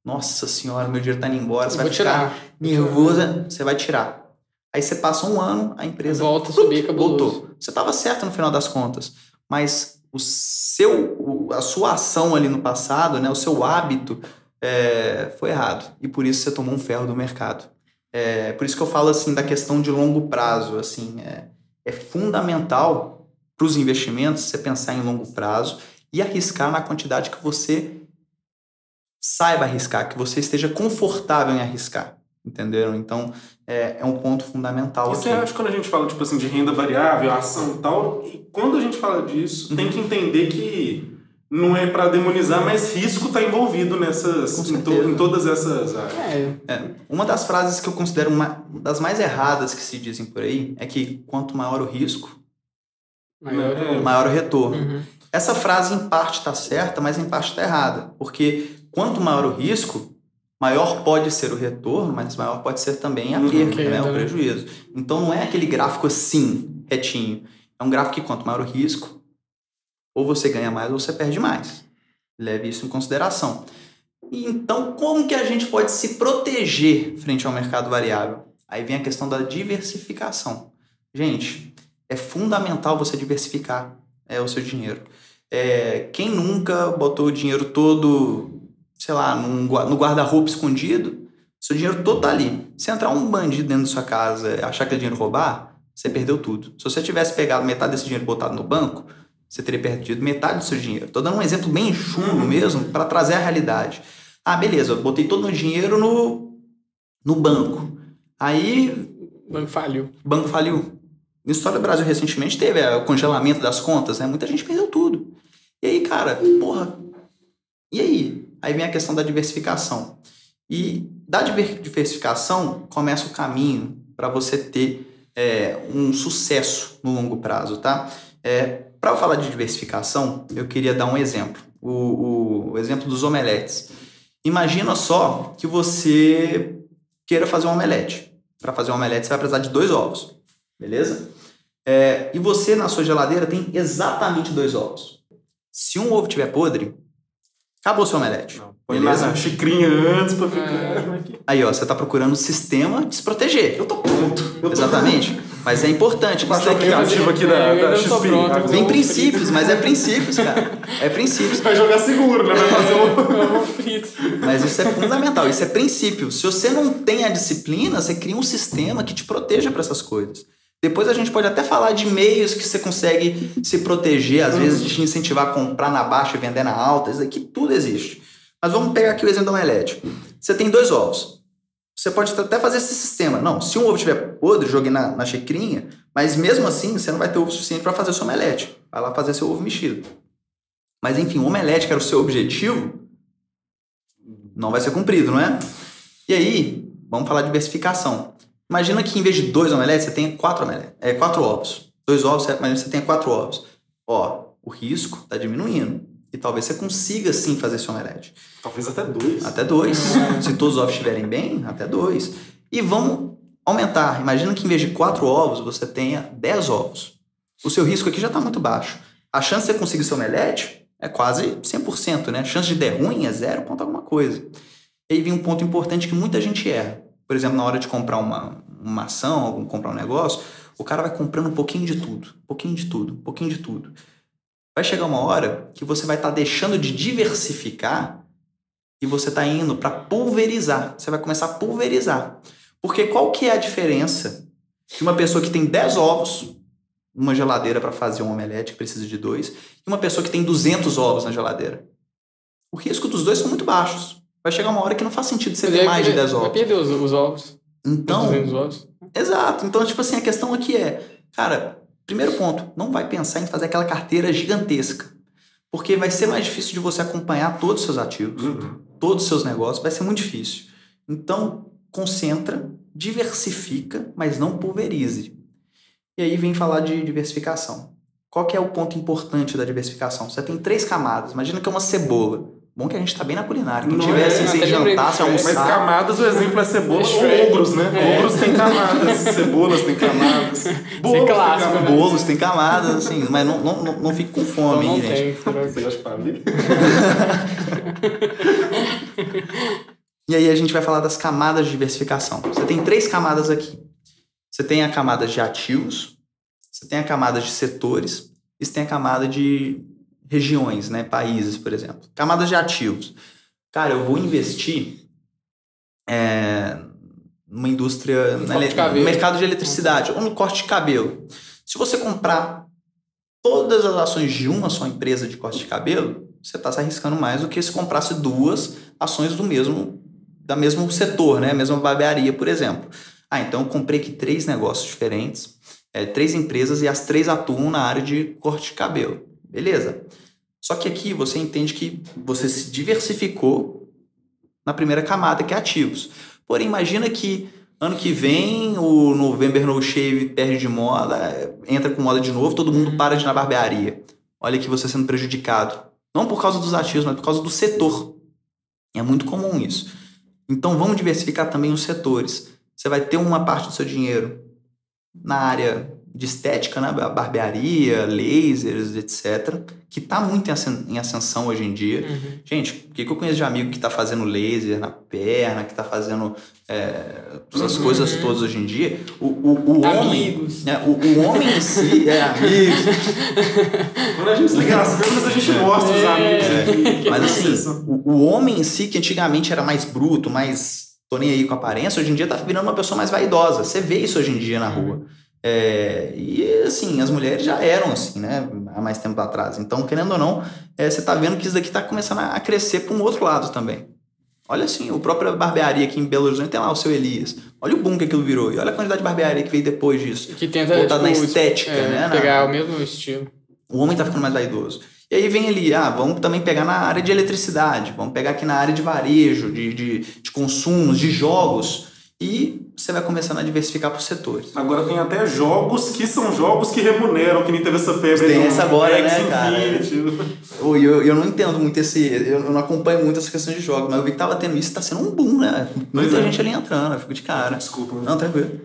nossa senhora, meu dinheiro está indo embora, você vai ficar nervosa, você vai tirar. Aí você passa um ano, a empresa volta a subir, voltou. Você estava certo no final das contas, mas a sua ação ali no passado, né, o seu hábito foi errado. E por isso você tomou um ferro do mercado. Por isso que eu falo assim da questão de longo prazo. Assim, é fundamental para os investimentos você pensar em longo prazo e arriscar na quantidade que você saiba arriscar, que você esteja confortável em arriscar. Entenderam? Então, é um ponto fundamental. E você acha que quando a gente fala tipo assim, de renda variável, ação e tal, e quando a gente fala disso, tem que entender que não é para demonizar, mas risco está envolvido em todas essas áreas. Uma das frases que eu considero uma das mais erradas que se dizem por aí é que quanto maior o risco, maior o retorno. Uhum. Essa frase em parte está certa, mas em parte está errada. Porque quanto maior o risco, maior pode ser o retorno, mas maior pode ser também a perda, né? O prejuízo. Então não é aquele gráfico assim, retinho. É um gráfico que quanto maior o risco, ou você ganha mais ou você perde mais. Leve isso em consideração. E então, como que a gente pode se proteger frente ao mercado variável? Aí vem a questão da diversificação. Gente, é fundamental você diversificar o seu dinheiro. Quem nunca botou o dinheiro todo, sei lá, no guarda-roupa escondido? Seu dinheiro todo tá ali. Se entrar um bandido dentro da sua casa e achar aquele dinheiro roubar, você perdeu tudo. Se você tivesse pegado metade desse dinheiro e botado no banco, você teria perdido metade do seu dinheiro. Estou dando um exemplo bem enxuto mesmo para trazer a realidade. Beleza, eu botei todo o meu dinheiro no banco. Aí... O banco faliu. Na história do Brasil, recentemente, teve o congelamento das contas, né? Muita gente perdeu tudo. E aí, cara, e aí? Aí vem a questão da diversificação. E da diversificação começa o caminho para você ter um sucesso no longo prazo, tá? Para eu falar de diversificação, eu queria dar um exemplo. O exemplo dos omeletes. Imagina só que você queira fazer um omelete. Para fazer um omelete, você vai precisar de 2 ovos. Beleza? E você, na sua geladeira, tem exatamente 2 ovos. Se um ovo estiver podre, acabou o seu omelete. Põe na xicrinha antes para ficar... Aí, ó, você tá procurando um sistema de se proteger. Eu tô pronto. Exatamente. Mas é importante. Baixar o aplicativo aqui da XP. Vem princípios, mas é princípios, cara. É princípios. Vai jogar seguro, né? Vai fazer ovo frito. Mas isso é fundamental, isso é princípio. Se você não tem a disciplina, você cria um sistema que te proteja para essas coisas. Depois a gente pode até falar de meios que você consegue se proteger, às vezes de te incentivar a comprar na baixa e vender na alta. Isso aqui tudo existe. Mas vamos pegar aqui o exemplo do omelete. Você tem 2 ovos. Você pode até fazer esse sistema. Não, se um ovo estiver podre, joguei na xicrinha, mas mesmo assim você não vai ter ovo suficiente para fazer o seu omelete. Vai lá fazer seu ovo mexido. Mas enfim, o omelete, que era o seu objetivo, não vai ser cumprido, não é? E aí, vamos falar de diversificação. Imagina que em vez de 2 omeletes, você tenha 4 ovos. 2 ovos, mas você tenha 4 ovos. Ó, o risco está diminuindo. E talvez você consiga, sim, fazer esse omelete. Talvez até 2. Até 2. Se todos os ovos estiverem bem, até 2. E vamos aumentar. Imagina que em vez de 4 ovos, você tenha 10 ovos. O seu risco aqui já está muito baixo. A chance de você conseguir seu omelete é quase 100%, né? A chance de der ruim é 0 ponto alguma coisa. E aí vem um ponto importante que muita gente erra. Por exemplo, na hora de comprar uma ação, comprar um negócio, o cara vai comprando um pouquinho de tudo. Um pouquinho de tudo, um pouquinho de tudo. Vai chegar uma hora que você vai estar deixando de diversificar e você está indo para pulverizar. Você vai começar a pulverizar. Porque qual que é a diferença de uma pessoa que tem 10 ovos numa geladeira para fazer um omelete, que precisa de 2, e uma pessoa que tem 200 ovos na geladeira? O risco dos dois são muito baixos. Vai chegar uma hora que não faz sentido você ter mais de 10 ovos. Vai perder os ovos. Então, Os 200 ovos. Exato. Então, tipo assim, a questão aqui é, cara, primeiro ponto, não vai pensar em fazer aquela carteira gigantesca. Porque vai ser mais difícil de você acompanhar todos os seus ativos, todos os seus negócios, vai ser muito difícil. Então, concentra, diversifica, mas não pulverize. E aí vem falar de diversificação. Qual que é o ponto importante da diversificação? Você tem 3 camadas. Imagina que é uma cebola. Bom que a gente tá bem na culinária. Quem tiver assim, sem jantar, sem almoçar... Mas camadas, o exemplo é cebola ou ogros, né? Ogros tem camadas, cebolas tem camadas, bolos tem camadas. Bolos tem camadas, assim, mas não fique com fome, não gente. Você gosta de família? E aí a gente vai falar das camadas de diversificação. Você tem 3 camadas aqui. Você tem a camada de ativos, você tem a camada de setores e você tem a camada de regiões, né? Países, por exemplo. Camadas de ativos. Cara, eu vou investir numa indústria, no mercado de eletricidade ou no corte de cabelo. Se você comprar todas as ações de uma só empresa de corte de cabelo, você está se arriscando mais do que se comprasse 2 ações do mesmo setor, né? A mesma barbearia, por exemplo. Então eu comprei aqui 3 negócios diferentes, 3 empresas e as 3 atuam na área de corte de cabelo. Beleza. Só que aqui você entende que você se diversificou na primeira camada, que é ativos. Porém, imagina que ano que vem o November No Shave perde de moda, entra com moda de novo, todo mundo para de ir na barbearia. Olha que você sendo prejudicado. Não por causa dos ativos, mas por causa do setor. É muito comum isso. Então vamos diversificar também os setores. Você vai ter uma parte do seu dinheiro na área de estética, né? Barbearia, lasers, etc. Que está muito em ascensão hoje em dia. Gente, o que eu conheço de amigo que está fazendo laser na perna, que está fazendo essas coisas todas hoje em dia? O amigos. O homem em si é amigos. Quando a gente liga as câmeras, a gente mostra os amigos. Mas assim, o homem em si, que antigamente era mais bruto, mais tô nem aí com a aparência, hoje em dia tá virando uma pessoa mais vaidosa. Você vê isso hoje em dia na rua. E assim, as mulheres já eram assim, né? Há mais tempo atrás. Então, querendo ou não, você tá vendo que isso daqui tá começando a crescer para um outro lado também. Olha assim, o próprio barbearia aqui em Belo Horizonte tem lá o seu Elias. Olha o boom que aquilo virou. E olha a quantidade de barbearia que veio depois disso. Que tenta, voltado na estética, né? Pegar o mesmo estilo. O homem tá ficando mais vaidoso. E aí vem ali, vamos também pegar na área de eletricidade, vamos pegar aqui na área de varejo, de consumos, de jogos, e você vai começando a diversificar por setores. Agora tem até jogos que são jogos que remuneram, que nem teve essa febre. Tem essa agora, né, cara? Eu não entendo muito eu não acompanho muito essa questão de jogos, mas eu vi que tava tendo isso, tá sendo um boom, né? Muita gente ali entrando, eu fico de cara. Desculpa. Não, tranquilo.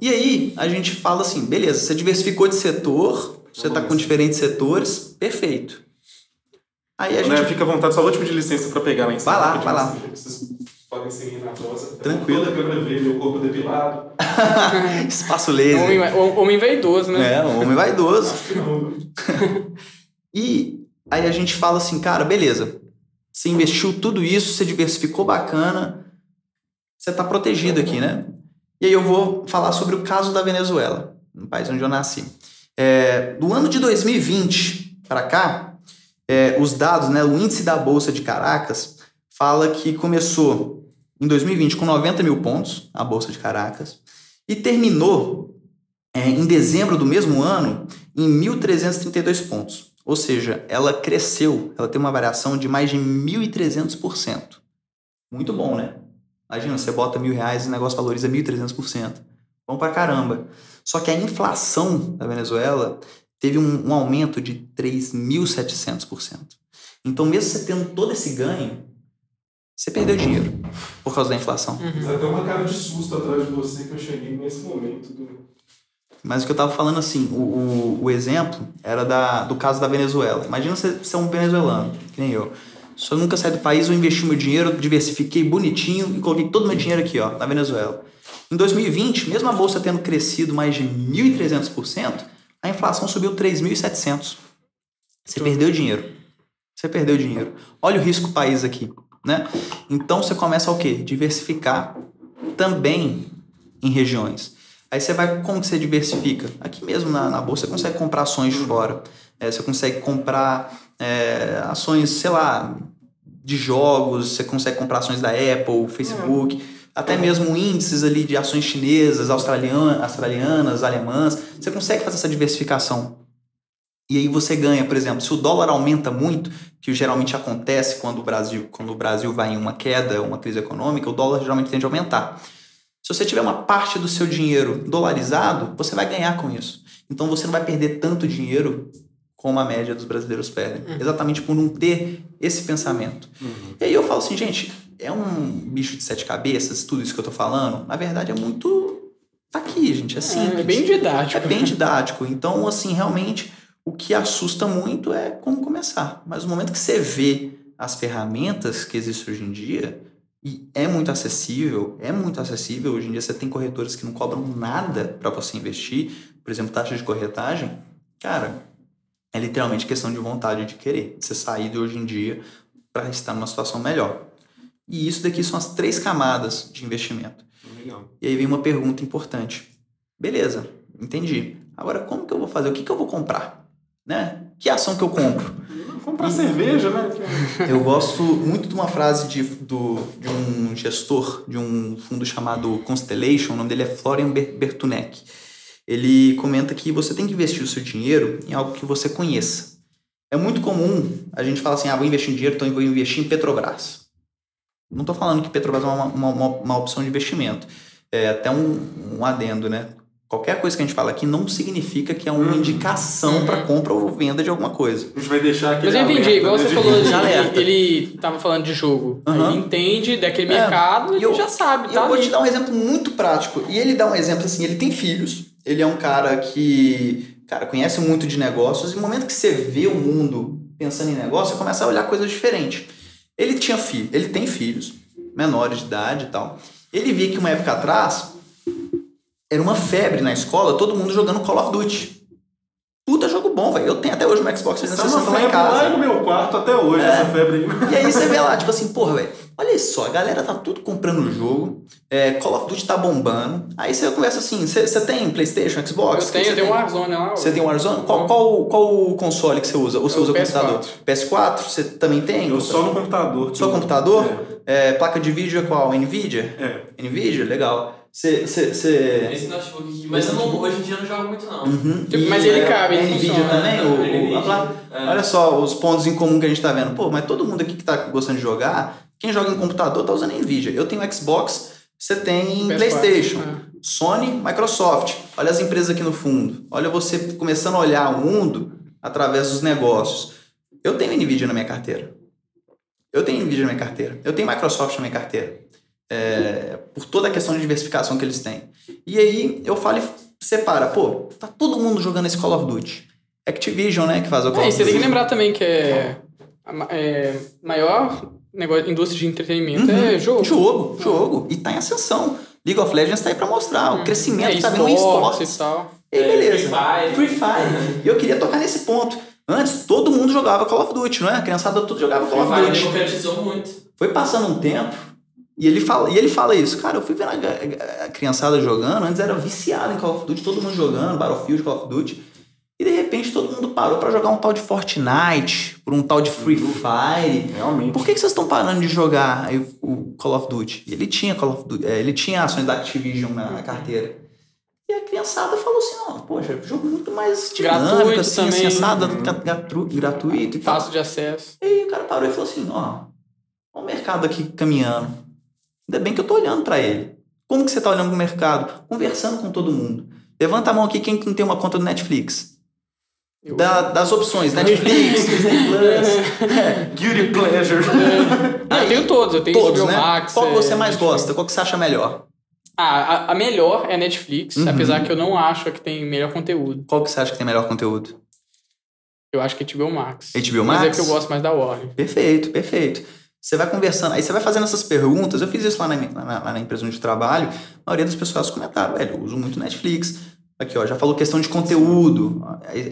E aí, a gente fala assim, beleza, você diversificou de setor, você tá com diferentes setores, perfeito. Aí a gente... Fica à vontade, só vou te pedir licença pra pegar lá em cima. Vai lá. Vocês podem seguir na rosa. Tranquilo. Toda a câmera vê meu corpo depilado. Espaço laser. Homem vaidoso, né? Um homem vaidoso. E aí a gente fala assim, cara, beleza. Você investiu tudo isso, você diversificou bacana, você tá protegido aqui, né? E aí eu vou falar sobre o caso da Venezuela, no país onde eu nasci. Do ano de 2020 para cá, os dados, né, o índice da Bolsa de Caracas fala que começou em 2020 com 90 mil pontos, a Bolsa de Caracas, e terminou em dezembro do mesmo ano em 1.332 pontos. Ou seja, ela cresceu, ela tem uma variação de mais de 1.300%. Muito bom, né? Imagina, você bota R$1.000 e o negócio valoriza 1.300%. Bom pra caramba. Só que a inflação da Venezuela teve um aumento de 3.700%. Então, mesmo você tendo todo esse ganho, você perdeu dinheiro por causa da inflação. Mas até uma cara de susto atrás de você que eu cheguei nesse momento. Mas o que eu tava falando assim, o exemplo era do caso da Venezuela. Imagina você ser um venezuelano, que nem eu. Se eu nunca saí do país, eu investi meu dinheiro, diversifiquei bonitinho e coloquei todo o meu dinheiro aqui, ó, na Venezuela. Em 2020, mesmo a bolsa tendo crescido mais de 1.300%, a inflação subiu 3.700%. Você perdeu dinheiro. Você perdeu dinheiro. Olha o risco país aqui, né? Então você começa o quê? Diversificar também em regiões. Aí você vai, como que você diversifica? Aqui mesmo na bolsa você consegue comprar ações de fora. Você consegue comprar ações, sei lá, de jogos, você consegue comprar ações da Apple, Facebook, até mesmo índices ali de ações chinesas, australianas, alemãs. Você consegue fazer essa diversificação. E aí você ganha, por exemplo, se o dólar aumenta muito, que geralmente acontece quando o Brasil vai em uma queda, uma crise econômica, o dólar geralmente tende a aumentar. Se você tiver uma parte do seu dinheiro dolarizado, você vai ganhar com isso. Então você não vai perder tanto dinheiro como a média dos brasileiros perdem. Exatamente por não ter esse pensamento. E aí eu falo assim, gente, é um bicho de 7 cabeças, tudo isso que eu tô falando, na verdade é muito... Tá aqui, gente, é simples. É bem didático. É bem didático. Então, assim, realmente, o que assusta muito é como começar. Mas no momento que você vê as ferramentas que existem hoje em dia, e é muito acessível. Hoje em dia você tem corretoras que não cobram nada para você investir. Por exemplo, taxa de corretagem. Cara, é literalmente questão de vontade de querer. Você sair de hoje em dia para estar numa situação melhor. E isso daqui são as 3 camadas de investimento. Legal. E aí vem uma pergunta importante. Beleza, entendi. Agora, como que eu vou fazer? O que eu vou comprar? Né? Que ação que eu compro? Comprar cerveja, né? Eu gosto muito de uma frase de um gestor de um fundo chamado Constellation, o nome dele é Florian Bertunek. Ele comenta que você tem que investir o seu dinheiro em algo que você conheça. É muito comum a gente falar assim, vou investir em dinheiro, então eu vou investir em Petrobras. Não estou falando que Petrobras é uma opção de investimento. É até um adendo, né? Qualquer coisa que a gente fala aqui não significa que é uma indicação para compra ou venda de alguma coisa. A gente vai deixar aqui. Mas eu entendi, igual você falou, ele tava falando de jogo. Ele entende daquele mercado e já sabe. Eu vou te dar um exemplo muito prático. E ele dá um exemplo assim, ele tem filhos, ele é um cara que conhece muito de negócios, e no momento que você vê o mundo pensando em negócio, você começa a olhar coisas diferentes. Ele tem filhos, menores de idade e tal. Ele via que uma época atrás era uma febre na escola, todo mundo jogando Call of Duty. Puta jogo bom, velho. Eu tenho até hoje um Xbox 360 lá em casa. Lá no meu quarto até hoje, essa febre aí. E aí você vê lá, tipo assim, porra, velho, olha só, a galera tá tudo comprando o jogo, Call of Duty tá bombando. Aí você conversa assim, você tem PlayStation, Xbox? Eu tenho Warzone lá. Você tem Warzone? Qual console que você usa? Ou você usa PS4. computador? PS4? Você também tem? Eu só no computador. Só computador? Placa de vídeo é qual? Nvidia? Nvidia? Legal. Esse notebook aqui, mas hoje em dia eu não jogo muito não. Mas ele cabe, ele Nvidia funciona. também? Olha só os pontos em comum que a gente tá vendo. Pô, mas todo mundo aqui que tá gostando de jogar, quem joga em computador tá usando Nvidia. Eu tenho Xbox, você tem PS4, PlayStation, Sony, Microsoft. Olha as empresas aqui no fundo. Olha você começando a olhar o mundo através dos negócios. Eu tenho Nvidia na minha carteira. Eu tenho Microsoft na minha carteira. Por toda a questão de diversificação que eles têm. E aí eu falo e separa, pô, tá todo mundo jogando esse Call of Duty. Activision, né, que faz o Call of Duty. Você tem que lembrar também que maior indústria de entretenimento é jogo. Jogo. E tá em ascensão. League of Legends tá aí pra mostrar o crescimento que tá vendo em esportes esportes. e tal. E aí, beleza. Free Fire. E eu queria tocar nesse ponto. Antes, todo mundo jogava Call of Duty, não é? A criançada tudo jogava Call of Duty. Democratizou muito. Foi passando um tempo, e ele fala isso. Cara, eu fui vendo a criançada jogando, antes era viciado em Call of Duty, todo mundo jogando, Battlefield, Call of Duty. E de repente todo mundo parou pra jogar um tal de Fortnite, por um tal de Free Fire. Realmente. Por que vocês estão parando de jogar o Call of Duty? Ele tinha Call of Duty, ele tinha ações da Activision na carteira. E a criançada falou assim, poxa, jogo muito mais dinâmico, assim, acessado, gratuito e tal. Fácil de acesso. E aí o cara parou e falou assim, ó o mercado aqui caminhando. Ainda bem que eu tô olhando para ele. Como que você tá olhando pro mercado? Conversando com todo mundo. Levanta a mão aqui quem tem uma conta do Netflix. das opções, Netflix, Disney Plus, Guilty Pleasure. Eu tenho todos, eu tenho todos, HBO né? Max. Qual que você mais Netflix. gosta? Qual que você acha melhor? A melhor é a Netflix, apesar que eu não acho que tem melhor conteúdo. Qual que você acha que tem melhor conteúdo? Eu acho que é HBO Max. HBO Mas Max? é que eu gosto mais da Warner. Perfeito. Você vai conversando, aí você vai fazendo essas perguntas. Eu fiz isso lá na empresa onde eu trabalho. A maioria das pessoas comentaram, velho, eu uso muito Netflix. Aqui, ó, já falou questão de conteúdo.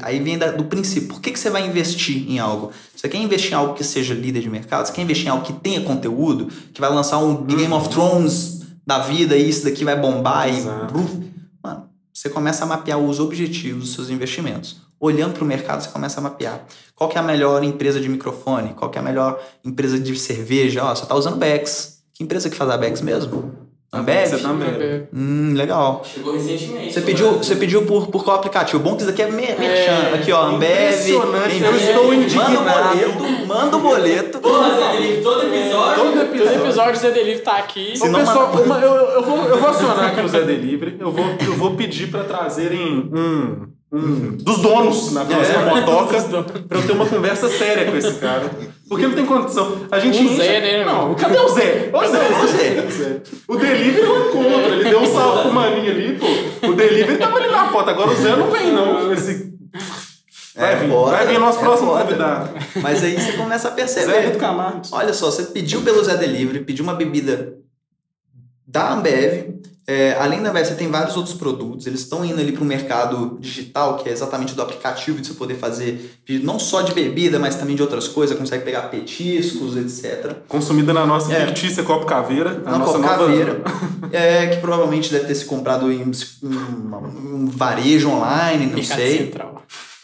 Aí vem do princípio. Por que você vai investir em algo? Você quer investir em algo que seja líder de mercado? Você quer investir em algo que tenha conteúdo? Que vai lançar um Game of Thrones da vida e isso daqui vai bombar? Mano, você começa a mapear os objetivos dos seus investimentos. Olhando para o mercado, você começa a mapear. Qual que é a melhor empresa de microfone? Qual que é a melhor empresa de cerveja? Ó, você tá usando Bex. Que empresa que faz a Bex mesmo? Ambev? Você também. Legal. Chegou recentemente. Você pediu por qual aplicativo? Bom que isso aqui é merchan. Aqui, ó, Ambev. Impressionante. Eu estou indignado. Manda o boleto. Porra, Zé Delivery, todo episódio. Todo episódio do Zé Delivery tá aqui. Se não, Pessoal, eu vou acionar aqui o Zé Delivery. Eu vou pedir para trazerem dos donos na próxima motoca pra eu ter uma conversa séria com esse cara. Porque não tem condição. A gente O Zé, né? Não, cadê o Zé? O Zé. O Delivery eu encontro. Ele deu um salve pro maninho ali, pô. O Delivery tava ali na porta. Agora o Zé não vem, não. Vai vir nosso próximo convidado. Mas aí você começa a perceber. Zé Rito Camargo. Olha só, você pediu pelo Zé Delivery, pediu uma bebida da Ambev. Além da Ambev, você tem vários outros produtos. Eles estão indo ali para o mercado digital, que é exatamente do aplicativo de você poder fazer não só de bebida, mas também de outras coisas. Consegue pegar petiscos, etc. Consumida na nossa fictícia Copo Caveira. Na Copo Caveira. Que provavelmente deve ter se comprado em um varejo online, não Mercado sei. Central.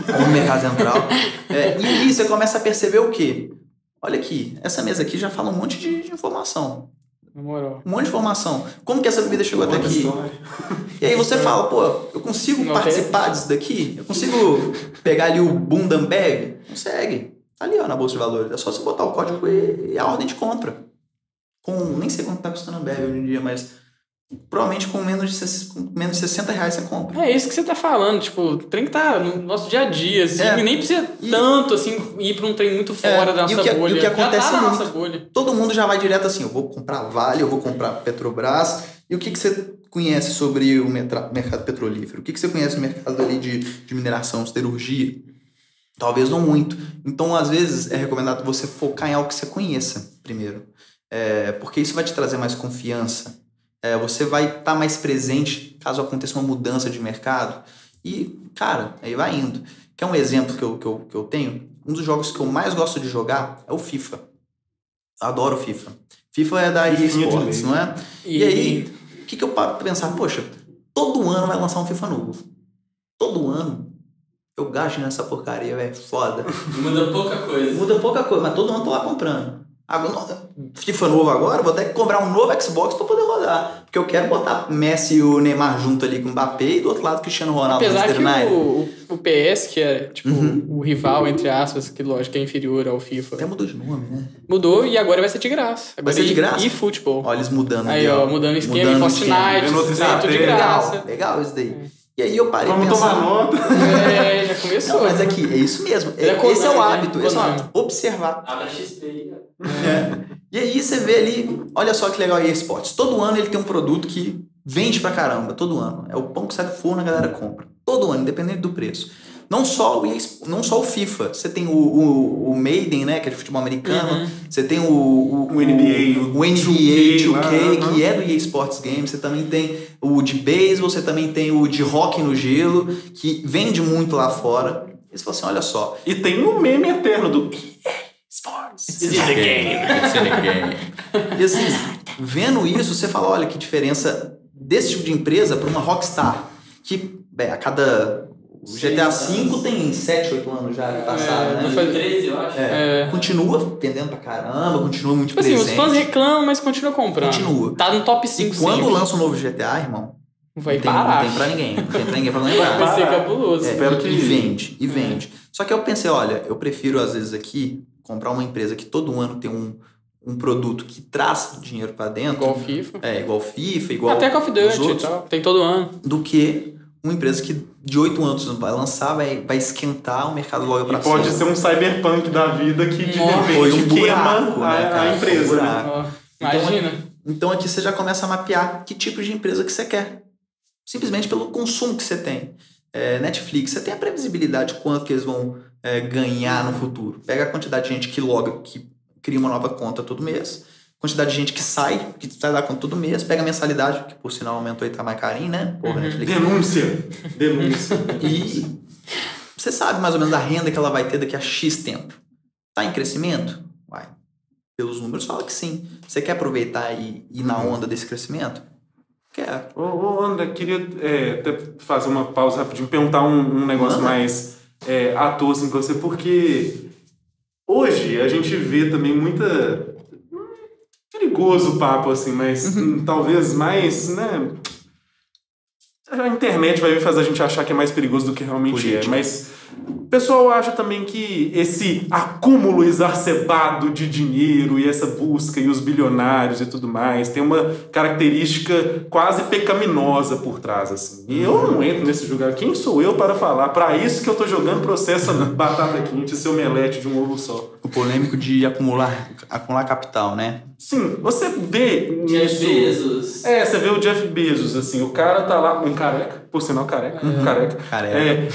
Ou no Mercado Central. E aí você começa a perceber o quê? Olha aqui, essa mesa aqui já fala um monte de informação. Na moral. Um monte de informação. Como que essa bebida chegou até aqui? E aí você fala, pô, eu consigo participar disso daqui? Eu consigo pegar ali o boom da Ambev? Consegue. Tá ali, ó, na Bolsa de Valores. É só você botar o código e a ordem de compra. Nem sei quanto tá custando a Ambev hoje em dia, mas provavelmente com menos de R$60 você compra. É isso que você tá falando, tipo, o trem que tá no nosso dia a dia, assim, e nem precisa tanto, assim, ir pra um trem muito fora da nossa bolha. E o que acontece já tá na muito, nossa bolha. todo mundo já vai direto assim, eu vou comprar Vale, eu vou comprar Petrobras. E o que você conhece sobre o mercado petrolífero? O que você conhece no mercado ali de mineração, siderurgia? Talvez não muito. Então, às vezes, é recomendado você focar em algo que você conheça primeiro. Porque isso vai te trazer mais confiança. Você vai estar mais presente caso aconteça uma mudança de mercado. E, cara, aí vai indo. Quer um exemplo que eu tenho? Um dos jogos que eu mais gosto de jogar é o FIFA. Eu adoro o FIFA. FIFA é da EA Sports, não é? E aí, o que eu paro pra pensar? Poxa, todo ano vai lançar um FIFA novo. Todo ano. Eu gasto nessa porcaria, velho. Foda. Muda pouca coisa. Mas todo ano eu tô lá comprando. FIFA novo agora, vou ter que comprar um novo Xbox pra poder rodar. Porque eu quero botar Messi e o Neymar junto ali com o Mbappé e do outro lado Cristiano Ronaldo. Apesar que o PS, que é tipo o rival, entre aspas, que lógico é inferior ao FIFA. Até mudou de nome, né? Mudou e agora vai ser de graça. Vai ser de graça? E futebol. Olha eles mudando aí, ó. Mudando o esquema em Fortnite, tudo de graça. Legal isso daí. E aí eu parei Vamos pensar... tomar nota. Já começou. Não, mas aqui, é isso mesmo. Esse é o hábito. Observar. Abra XP aí, E aí você vê ali, olha só que legal a EA Sports. Todo ano ele tem um produto que vende pra caramba, todo ano. É o pão que sai do forno, a galera compra. Todo ano, independente do preço. Não só o FIFA. Você tem o Maiden, né, que é de futebol americano. Você tem o NBA, o NBA 2K, que é do EA Sports Games. Você também tem o de beisebol, você também tem o de hóquei no gelo, que vende muito lá fora. E você fala assim, olha só. E tem um meme eterno do Sports. It's in the game. E assim, vendo isso, você fala, olha que diferença desse tipo de empresa para uma Rockstar, que a cada... O GTA V tem 7, 8 anos já passado, né? Foi 13, eu acho. Continua vendendo pra caramba, continua muito tipo presente. Assim, os fãs reclamam, mas continua comprando. Continua. Tá no top 5 E quando sempre. lança um novo GTA, irmão, vai parar. Não tem pra ninguém. Não tem pra ninguém pra lembrar. Vai ser cabuloso. Espero que... E vende. Só que eu pensei, olha, eu prefiro às vezes aqui comprar uma empresa que todo ano tem um produto que traz dinheiro pra dentro. Igual FIFA. Igual FIFA, igual... Até Call of Duty e tal. Tem todo ano. Do que uma empresa que de 8 anos vai lançar, vai esquentar o mercado logo para cima. Pode ser um cyberpunk da vida que de Foi repente buraco, queima a empresa. Né? Imagina. Então aqui você já começa a mapear que tipo de empresa que você quer. Simplesmente pelo consumo que você tem. Netflix, você tem a previsibilidade de quanto que eles vão ganhar no futuro. Pega a quantidade de gente que loga, que cria uma nova conta todo mês. Quantidade de gente que sai da conta todo mês. Pega a mensalidade, que por sinal aumentou e tá mais carinho, né? Porra, Netflix. Denúncia. E você sabe mais ou menos a renda que ela vai ter daqui a X tempo. Tá em crescimento? Vai. Pelos números fala que sim. Você quer aproveitar e ir na onda desse crescimento? Quero. Ô André, queria até fazer uma pausa rapidinho, perguntar um negócio mais atual assim, com você, porque hoje a gente vê também muita... perigoso o papo, assim, mas talvez mais, né? A internet vai fazer a gente achar que é mais perigoso do que realmente é, mas o pessoal acha também que esse acúmulo exacerbado de dinheiro e essa busca e os bilionários e tudo mais tem uma característica quase pecaminosa por trás, assim. E eu não entro nesse jogar. Quem sou eu para falar? Para isso que eu tô jogando processo batata quente, seu omelete de um ovo só. O polêmico de acumular capital, né? Sim, você vê Jeff Bezos. você vê o Jeff Bezos, assim, o cara tá lá, um careca, por sinal careca,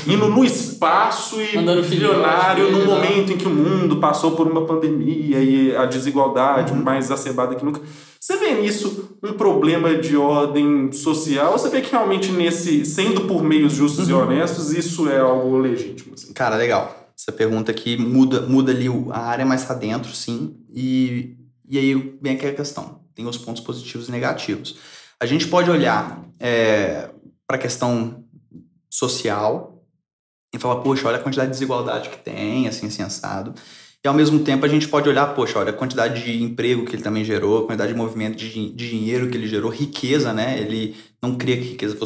indo no espaço e bilionário num momento em que o mundo passou por uma pandemia e a desigualdade mais exacerbada que nunca. Você vê nisso um problema de ordem social ou você vê que realmente sendo por meios justos e honestos, isso é algo legítimo? Assim? Cara, legal. Essa pergunta aqui muda ali a área, mas tá dentro, sim. E aí vem aquela questão. Tem os pontos positivos e negativos. A gente pode olhar para a questão social e falar, poxa, olha a quantidade de desigualdade que tem, assim, assado. E ao mesmo tempo a gente pode olhar, poxa, olha a quantidade de emprego que ele também gerou, a quantidade de movimento de dinheiro que ele gerou, riqueza, né? Ele não cria riqueza,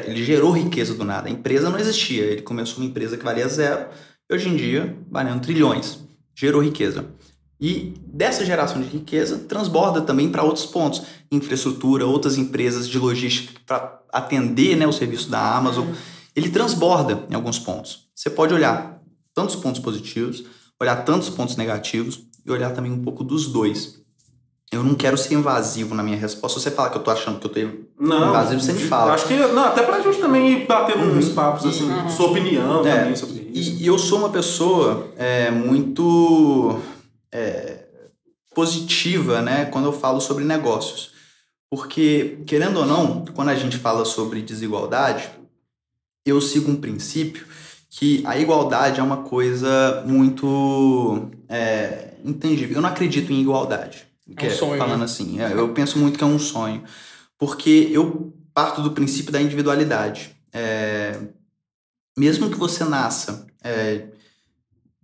ele gerou riqueza do nada. A empresa não existia, ele começou uma empresa que valia 0, e hoje em dia, valendo trilhões, gerou riqueza. E dessa geração de riqueza transborda também para outros pontos, infraestrutura, outras empresas de logística para atender, né, o serviço da Amazon. Ele transborda em alguns pontos. Você pode olhar tantos pontos positivos, olhar tantos pontos negativos e olhar também um pouco dos dois. Eu não quero ser invasivo na minha resposta. Se você falar que eu tô achando que eu tô invasivo, você me fala. Acho que até pra gente também ir batendo uns papos, assim, sua opinião também sobre isso. E eu sou uma pessoa muito positiva, né, quando eu falo sobre negócios. Porque, querendo ou não, quando a gente fala sobre desigualdade, eu sigo um princípio que a igualdade é uma coisa muito intangível. Eu não acredito em igualdade. É um sonho, falando né? assim, eu penso muito que é um sonho. Porque eu parto do princípio da individualidade. Mesmo que você nasça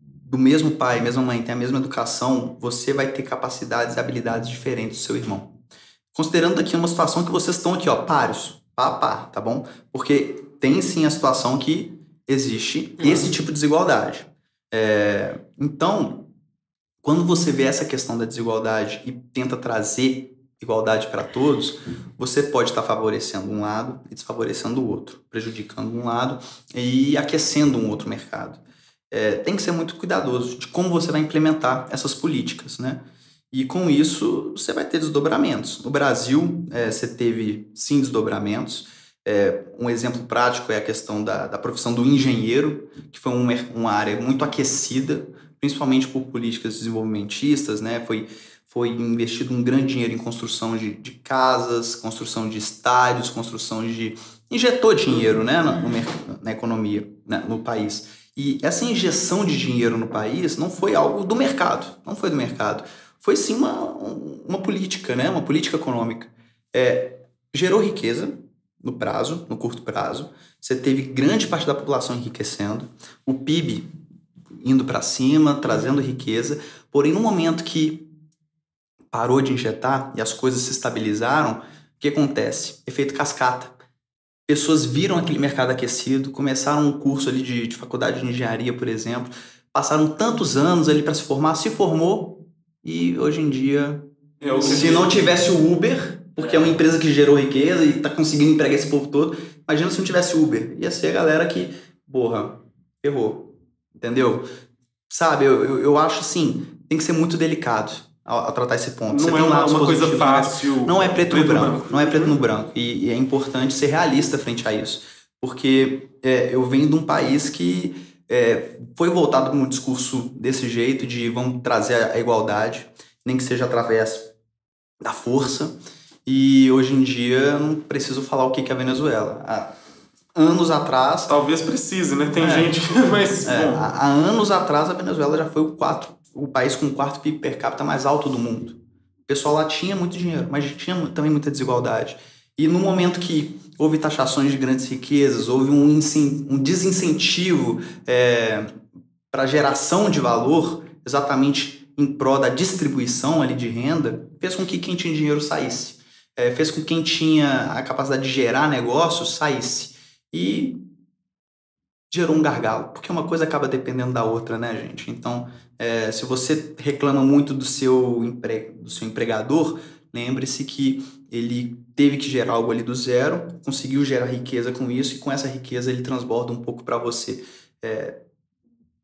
do mesmo pai, mesma mãe, tenha a mesma educação, você vai ter capacidades e habilidades diferentes do seu irmão. Considerando aqui uma situação que vocês estão aqui, ó, páreos, tá bom? Porque tem sim a situação que existe esse tipo de desigualdade. Então, quando você vê essa questão da desigualdade e tenta trazer igualdade para todos, você pode estar favorecendo um lado e desfavorecendo o outro, prejudicando um lado e aquecendo um outro mercado. Tem que ser muito cuidadoso de como você vai implementar essas políticas, né? E com isso, você vai ter desdobramentos. No Brasil, você teve, sim, desdobramentos. Um exemplo prático é a questão da profissão do engenheiro, que foi uma área muito aquecida, principalmente por políticas desenvolvimentistas, né? Foi investido um grande dinheiro em construção de casas, construção de estádios, injetou dinheiro, né, na economia, né, no país. E essa injeção de dinheiro no país não foi algo do mercado, não foi do mercado. Foi sim uma política, né, uma política econômica. Gerou riqueza no curto prazo. Você teve grande parte da população enriquecendo, o PIB indo para cima, trazendo riqueza. Porém, no momento que parou de injetar e as coisas se estabilizaram, o que acontece? Efeito cascata. Pessoas viram aquele mercado aquecido, começaram um curso ali de faculdade de engenharia, por exemplo, passaram tantos anos ali para se formou e hoje em dia, se não tivesse o Uber, porque é uma empresa que gerou riqueza e tá conseguindo empregar esse povo todo. Imagina se não tivesse Uber. Ia ser a galera que, porra, errou. Entendeu? Sabe, eu acho assim, tem que ser muito delicado ao tratar esse ponto. Não é uma coisa fácil. Não é preto no branco. Não é preto no branco. E é importante ser realista frente a isso. Porque eu venho de um país que foi voltado para um discurso desse jeito, de vamos trazer a igualdade, nem que seja através da força. E hoje em dia eu não preciso falar o que é a Venezuela. Há anos atrás... Talvez precise, né? Tem gente... Mas, há anos atrás a Venezuela já foi o país com o quarto PIB per capita mais alto do mundo. O pessoal lá tinha muito dinheiro, mas tinha também muita desigualdade. E no momento que houve taxações de grandes riquezas, houve um desincentivo para geração de valor, exatamente em prol da distribuição ali de renda, fez com que quem tinha dinheiro saísse. Fez com que quem tinha a capacidade de gerar negócios saísse. E gerou um gargalo, porque uma coisa acaba dependendo da outra, né, gente? Então, se você reclama muito do seu empregador, lembre-se que ele teve que gerar algo ali do zero, conseguiu gerar riqueza com isso, e com essa riqueza ele transborda um pouco para você.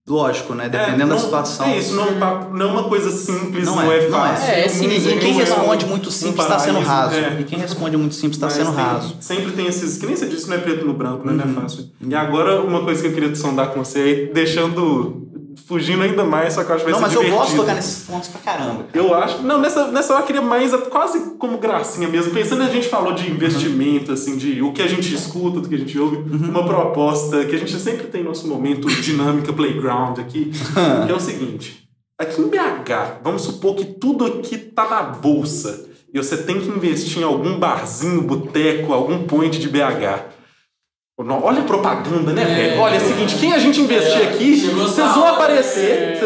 Lógico, né? Dependendo da situação. É isso, não é uma coisa simples, não é fácil. E quem responde muito simples está sendo raso. E quem responde muito simples está sendo raso. Sempre tem esses... Que nem você disse, não é preto no branco, né? Não é fácil. E agora, uma coisa que eu queria sondar com você aí, fugindo ainda mais, só que eu acho que vai ser divertido. Não, mas eu gosto de tocar nesses pontos pra caramba. Eu acho... Não, nessa eu queria mais, quase como gracinha mesmo. Pensando, a gente falou de investimento, assim, de o que a gente escuta, do que a gente ouve. Uma proposta que a gente sempre tem nosso momento dinâmica, playground aqui, que é o seguinte. Aqui em BH, vamos supor que tudo aqui tá na bolsa e você tem que investir em algum barzinho, boteco, algum point de BH. Olha a propaganda, né, velho? Olha, é o seguinte, quem a gente investir aqui, vocês vão aparecer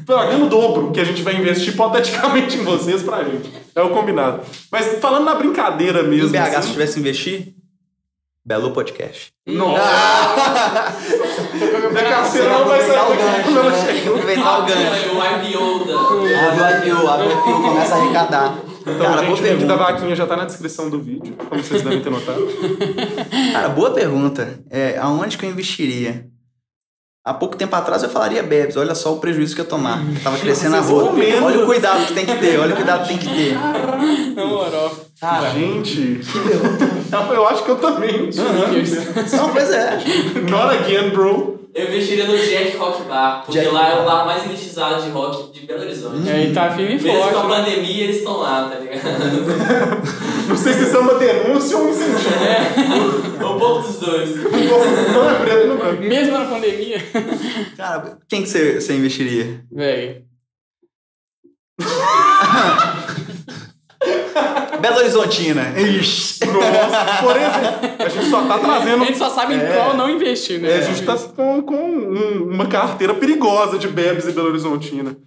pagando o dobro que a gente vai investir hipoteticamente em vocês pra gente. É o combinado. Mas falando na brincadeira mesmo... Em BH, se tivesse investir, Belo Podcast. Nossa! Minha carteira não vai sair Tem que aproveitar o gancho. A IPO começa a arrecadar. Então, cara, gente, o link da vaquinha já tá na descrição do vídeo, como vocês devem ter notado. Cara, boa pergunta. Aonde que eu investiria? Há pouco tempo atrás eu falaria Bebes. Olha só o prejuízo que eu tomar. Tava crescendo a rua. Olha o cuidado que tem que ter. Na moral. Cara, gente, eu acho que eu também. Não, pois é. Not again, bro. Eu investiria no Jack Rock Bar, porque lá é o bar mais elitizado de rock de Belo Horizonte. E tá firme e forte. Mesmo com a pandemia, eles estão lá, tá ligado? Não sei se isso é uma denúncia ou um incentivo. Um pouco dos dois. Não é preto no branco. Mesmo na pandemia. Cara, quem que você investiria? Véi. Belo Horizontina. Ixi. Nossa, por exemplo, a gente só tá trazendo... A gente só sabe em qual não investir, né? A gente tá com uma carteira perigosa de Bebes e Belo Horizontina.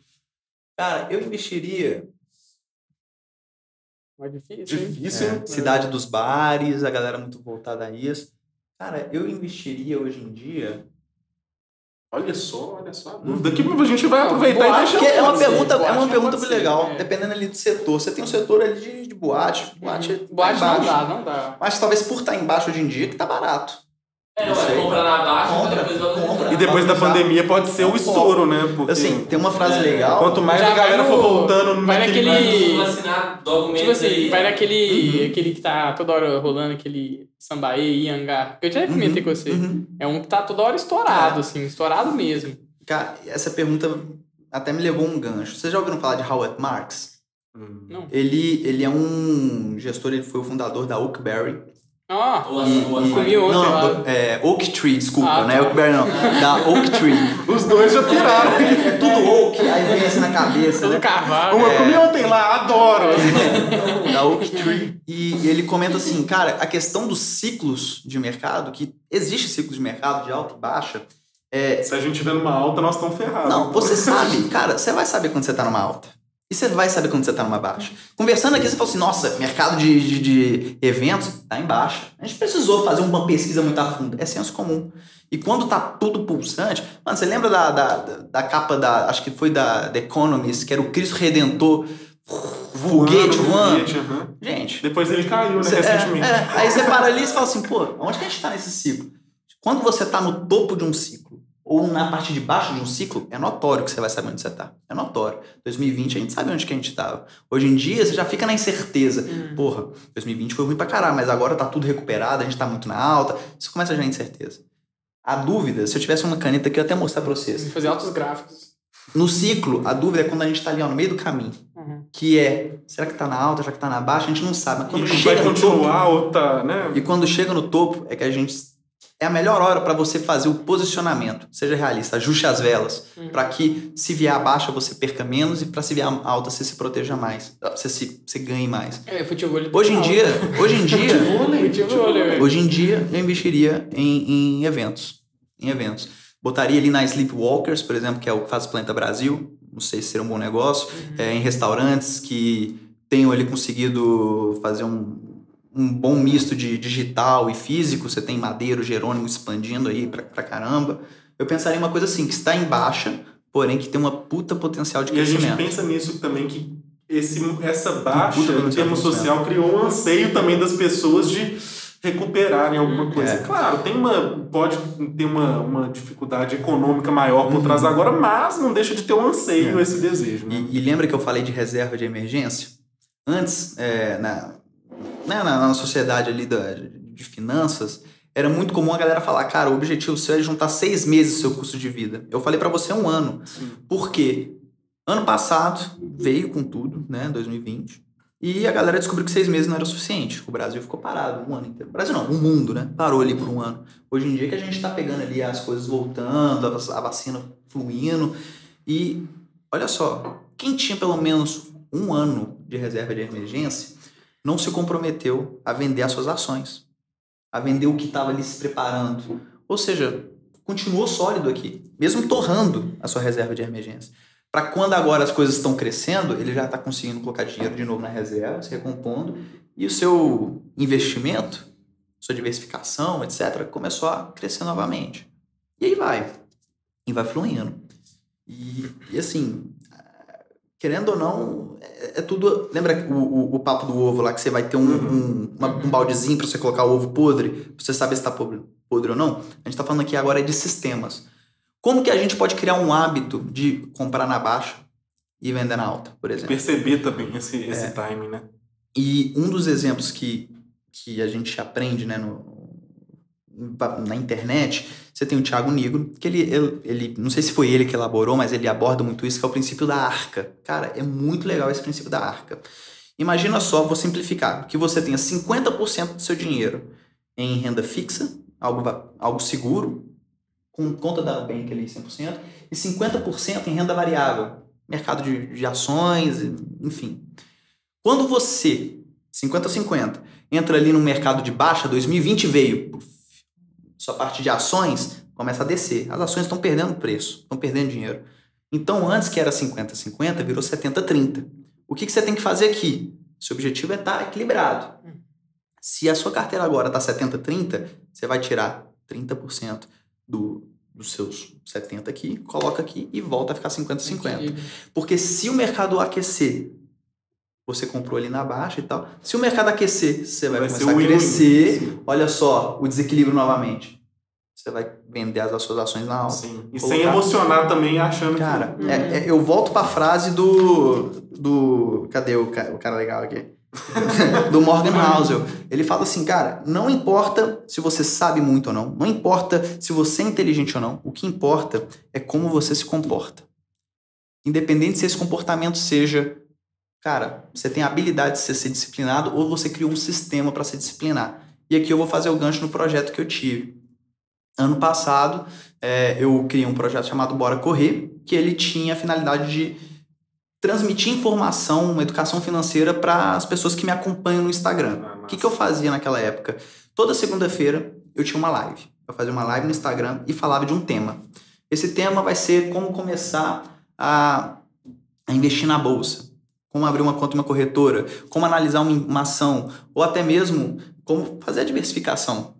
Cara, eu investiria... Mais difícil, hein? Difícil. Cidade dos bares, a galera muito voltada a isso. Cara, eu investiria hoje em dia... Olha só. Daqui a gente vai aproveitar e deixar... Porque é uma pergunta legal, dependendo ali do setor. Você tem um setor ali de boate. Boate não dá. Mas talvez por estar embaixo hoje em dia, que tá barato. Vai comprar na baixa, E depois da pandemia pode ser o estouro, né? Porque, assim, tem uma frase legal. Quanto mais a galera for voltando... Vai naquele... vacinar documento. Tipo assim, vai naquele... Aquele que tá toda hora rolando, aquele Sambaê, Iangá. Que eu já comentei com você. É um que tá toda hora estourado, assim. Estourado mesmo. Cara, essa pergunta até me levou um gancho. Vocês já ouviram falar de Howard Marks? Não. Ele é um gestor, ele foi o fundador da Oakberry. Comi ontem lá. Oak Tree, desculpa, né? Oakberry não. Da Oak Tree. Os dois já piraram. Tudo Oak, aí vem assim na cabeça. Tudo né? carvalho. Eu comi ontem lá, adoro. Da Oak Tree. E ele comenta assim, cara, a questão dos ciclos de mercado, que existe ciclo de mercado de alta e baixa. Se a gente tiver numa alta, nós estamos ferrados. Não, você sabe, cara, você vai saber quando você tá numa alta. E você vai saber quando você tá numa baixa. Conversando aqui, você fala assim, nossa, mercado de eventos tá em baixa. A gente precisou fazer uma pesquisa muito a fundo. É senso comum. E quando tá tudo pulsante... Mano, você lembra da capa acho que foi da The Economist, que era o Cristo Redentor foguete voando. Uhum. Gente... Depois ele caiu, né, recentemente. Aí você para ali e fala assim, pô, onde que a gente tá nesse ciclo? Quando você tá no topo de um ciclo, ou na parte de baixo de um ciclo, é notório que você vai saber onde você tá. É notório. 2020 a gente sabe onde que a gente tava. Hoje em dia você já fica na incerteza. Porra, 2020 foi ruim pra caralho, mas agora tá tudo recuperado, a gente tá muito na alta. Você começa já na incerteza. A dúvida, se eu tivesse uma caneta aqui, eu ia até mostrar pra vocês. Fazer altos gráficos. No ciclo, a dúvida é quando a gente tá ali ó, no meio do caminho. Que é, será que tá na alta, será que tá na baixa? A gente não sabe. Mas quando chega vai continuar no topo, ou tá, né? E quando chega no topo, é que a gente... É a melhor hora para você fazer o posicionamento. Seja realista, ajuste as velas. Para que, se vier a baixa, você perca menos. E para se vier a alta, você se proteja mais. Você ganhe mais. Futebol Hoje em dia, futebol. Hoje em dia, eu investiria em eventos. Botaria ali na Sleepwalkers, por exemplo, que é o que faz o Planeta Brasil. Não sei se seria um bom negócio. Em restaurantes que tenham ali conseguido fazer um bom misto de digital e físico. Você tem Madeiro, Jerônimo expandindo aí pra caramba. Eu pensaria em uma coisa assim, que está em baixa, porém que tem uma puta potencial de crescimento. E a gente pensa nisso também, que essa baixa, em termos social, criou um anseio também das pessoas de recuperarem alguma coisa. Claro, pode ter uma dificuldade econômica maior por trás agora, mas não deixa de ter um anseio, esse desejo. Né? E lembra que eu falei de reserva de emergência? Antes, na sociedade ali de finanças, era muito comum a galera falar, cara, o objetivo seu é juntar 6 meses do seu custo de vida. Eu falei pra você 1 ano. Sim. Por quê? Ano passado veio com tudo, né, 2020, e a galera descobriu que 6 meses não era o suficiente. O Brasil ficou parado 1 ano inteiro. O Brasil não, o mundo, né? Parou ali por 1 ano. Hoje em dia que a gente tá pegando ali as coisas voltando, a vacina fluindo, e olha só, quem tinha pelo menos 1 ano de reserva de emergência não se comprometeu a vender as suas ações, a vender o que estava ali se preparando. Ou seja, continuou sólido aqui, mesmo torrando a sua reserva de emergência. Para quando agora as coisas estão crescendo, ele já está conseguindo colocar dinheiro de novo na reserva, se recompondo, e o seu investimento, sua diversificação, etc., começou a crescer novamente. E aí vai fluindo. E assim... Querendo ou não, é tudo... Lembra o papo do ovo lá, que você vai ter um baldezinho para você colocar o ovo podre, pra você saber se tá podre ou não? A gente tá falando aqui agora de sistemas. Como que a gente pode criar um hábito de comprar na baixa e vender na alta, por exemplo? Perceber também esse timing, né? E um dos exemplos que a gente aprende, né, na internet, você tem o Thiago Nigro, que ele não sei se foi ele que elaborou, mas ele aborda muito isso, que é o princípio da arca. Cara, é muito legal esse princípio da arca. Imagina só, vou simplificar, que você tenha 50% do seu dinheiro em renda fixa, algo seguro, com conta da bank ali 100%, e 50% em renda variável, mercado de ações, enfim. Quando você, 50-50, entra ali no mercado de baixa, 2020 veio, sua parte de ações começa a descer. As ações estão perdendo preço, estão perdendo dinheiro. Então, antes que era 50-50, virou 70-30. O que você tem que fazer aqui? Seu objetivo é estar equilibrado. Se a sua carteira agora está 70-30, você vai tirar 30% dos seus 70 aqui, coloca aqui e volta a ficar 50-50. Porque se o mercado aquecer, você comprou ali na baixa e tal. Se o mercado aquecer, você vai começar a crescer. Sim. Olha só, o desequilíbrio novamente. Você vai vender as suas ações na alta. Sim. E sem emocionar também, achando cara, que... eu volto pra frase do... Cadê o cara legal aqui? Do Morgan Housel. Ele fala assim, cara, não importa se você sabe muito ou não. Não importa se você é inteligente ou não. O que importa é como você se comporta. Independente se esse comportamento seja... Cara, você tem a habilidade de ser disciplinado ou você criou um sistema para se disciplinar. E aqui eu vou fazer o gancho no projeto que eu tive. Ano passado, eu criei um projeto chamado Bora Correr, que ele tinha a finalidade de transmitir informação, uma educação financeira para as pessoas que me acompanham no Instagram. O que eu fazia naquela época? Toda segunda-feira eu tinha uma live. Eu fazia uma live no Instagram e falava de um tema. Esse tema vai ser como começar a investir na bolsa. Como abrir uma conta em uma corretora, como analisar uma ação, ou até mesmo como fazer a diversificação.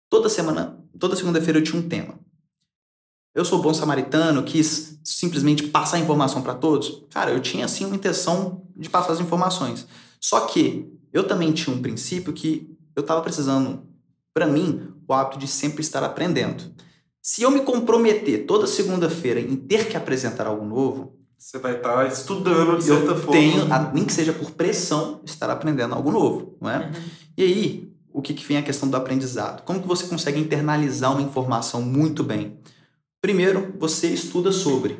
Toda segunda-feira eu tinha um tema. eu sou bom samaritano, quis simplesmente passar informação para todos. Cara, eu tinha sim uma intenção de passar as informações. Só que eu também tinha um princípio que eu estava precisando, para mim, o hábito de sempre estar aprendendo. Se eu me comprometer toda segunda-feira em ter que apresentar algo novo, você vai estar estudando de certa forma. Tenho, nem que seja por pressão, estar aprendendo algo novo, não é? E aí, o que vem a questão do aprendizado? Como que você consegue internalizar uma informação muito bem? Primeiro, você estuda sobre.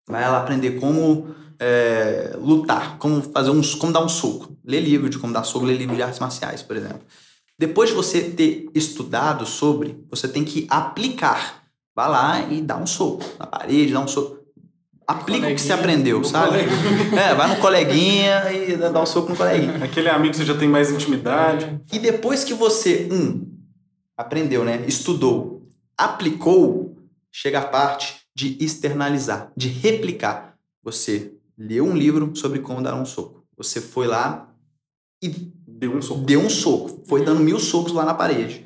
Vai lá aprender como lutar, como dar um soco. Lê livro de como dar soco, lê livro de artes marciais, por exemplo. Depois de você ter estudado sobre, você tem que aplicar. Vai lá e dá um soco na parede, dá um soco. Aplica o que você aprendeu, sabe? Vai no coleguinha e dá um soco no coleguinha. Aquele amigo que você já tem mais intimidade. E depois que você, aprendeu, né? Estudou, aplicou, chega a parte de externalizar, de replicar. Você leu um livro sobre como dar um soco. Você foi lá e deu um soco. Foi dando 1000 socos lá na parede.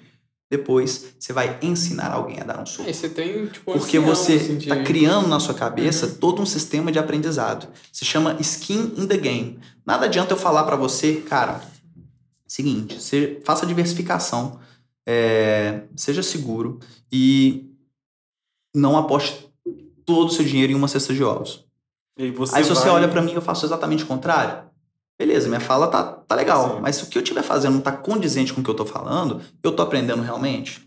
Depois, você vai ensinar alguém a dar um soco. Você tem, porque você está criando na sua cabeça todo um sistema de aprendizado. Se chama skin in the game. Nada adianta eu falar para você, cara, seguinte, faça diversificação, seja seguro e não aposte todo o seu dinheiro em uma cesta de ovos. Aí se você olha para mim, eu faço exatamente o contrário. Beleza, minha fala tá legal, sim, mas se o que eu estiver fazendo não tá condizente com o que eu tô falando, eu tô aprendendo realmente?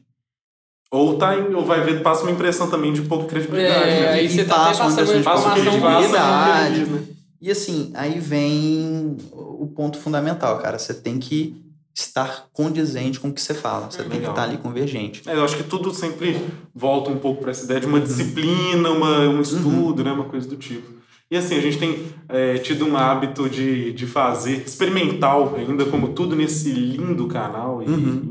Ou vai ver, passa uma impressão também de pouca credibilidade. Né? Aí você tá passa uma impressão de pouca credibilidade. Né? E assim, aí vem o ponto fundamental, cara. Você tem que estar condizente com o que você fala. Você tem que estar ali convergente. Eu acho que tudo sempre volta um pouco para essa ideia de uma disciplina, um estudo, né? Uma coisa do tipo. E assim, a gente tem tido um hábito de fazer, experimental ainda, como tudo nesse lindo canal, e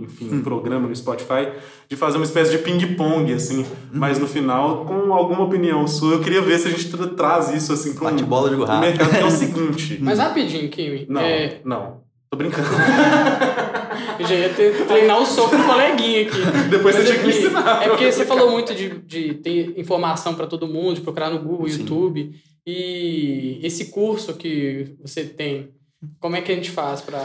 enfim, um programa no Spotify, de fazer uma espécie de ping-pong, assim, mas no final, com alguma opinião sua, eu queria ver se a gente traz isso, assim, para bate-bola de o mercado, que é o seguinte... Mas rapidinho, Kimi. Não, tô brincando. Eu já ia treinar o soco do coleguinha aqui. Depois você tinha que ensinar. É porque você falou muito de ter informação para todo mundo, de procurar no Google, YouTube. E esse curso que você tem, como é que a gente faz para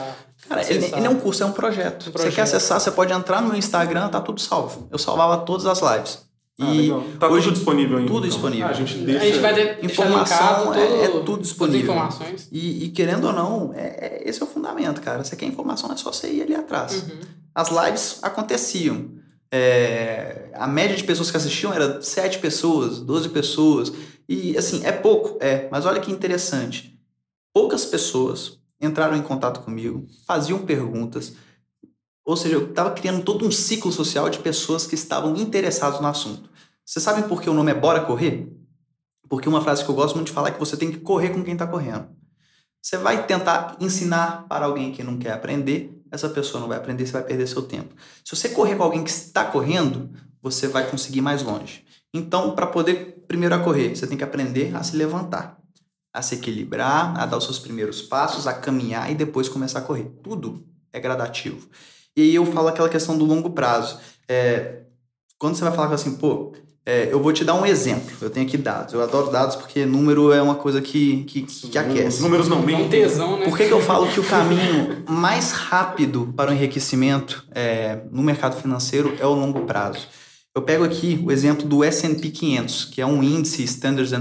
Cara, ele não é um curso, é um projeto. Você quer acessar, você pode entrar no meu Instagram, tá tudo salvo. Eu salvava todas as lives. Legal. Tá hoje, tudo disponível ainda? Tudo disponível. A gente deixa... A gente vai informação é tudo disponível. Todas as informações. E querendo ou não, esse é o fundamento, cara. Você quer informação, é só você ir ali atrás. As lives aconteciam. A média de pessoas que assistiam era 7 pessoas, 12 pessoas. E assim, é pouco, mas olha que interessante. Poucas pessoas entraram em contato comigo, faziam perguntas. Ou seja, eu estava criando todo um ciclo social de pessoas que estavam interessadas no assunto. Vocês sabem por que o nome é Bora Correr? Porque uma frase que eu gosto muito de falar é que você tem que correr com quem está correndo. Você vai tentar ensinar para alguém que não quer aprender, essa pessoa não vai aprender, você vai perder seu tempo. Se você correr com alguém que está correndo, você vai conseguir ir mais longe. Então, para poder primeiro a correr, você tem que aprender a se levantar, a se equilibrar, a dar os seus primeiros passos, a caminhar e depois começar a correr. Tudo é gradativo. E aí eu falo aquela questão do longo prazo. Quando você vai falar assim, eu vou te dar um exemplo. Eu tenho aqui dados. Eu adoro dados porque número é uma coisa que aquece. Números não mentem. É um tesão, né? Por que eu falo que o caminho mais rápido para o enriquecimento no mercado financeiro é o longo prazo? Eu pego aqui o exemplo do S&P 500, que é um índice Standard &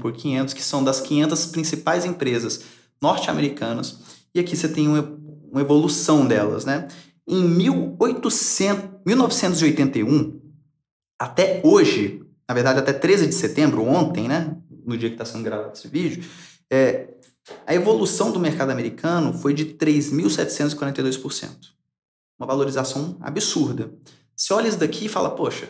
Poor's 500, que são das 500 principais empresas norte-americanas. E aqui você tem uma evolução delas, né? Em 1981, até hoje, na verdade até 13 de setembro, ontem, né? No dia que está sendo gravado esse vídeo, a evolução do mercado americano foi de 3.742%. Uma valorização absurda. Você olha isso daqui e fala, poxa,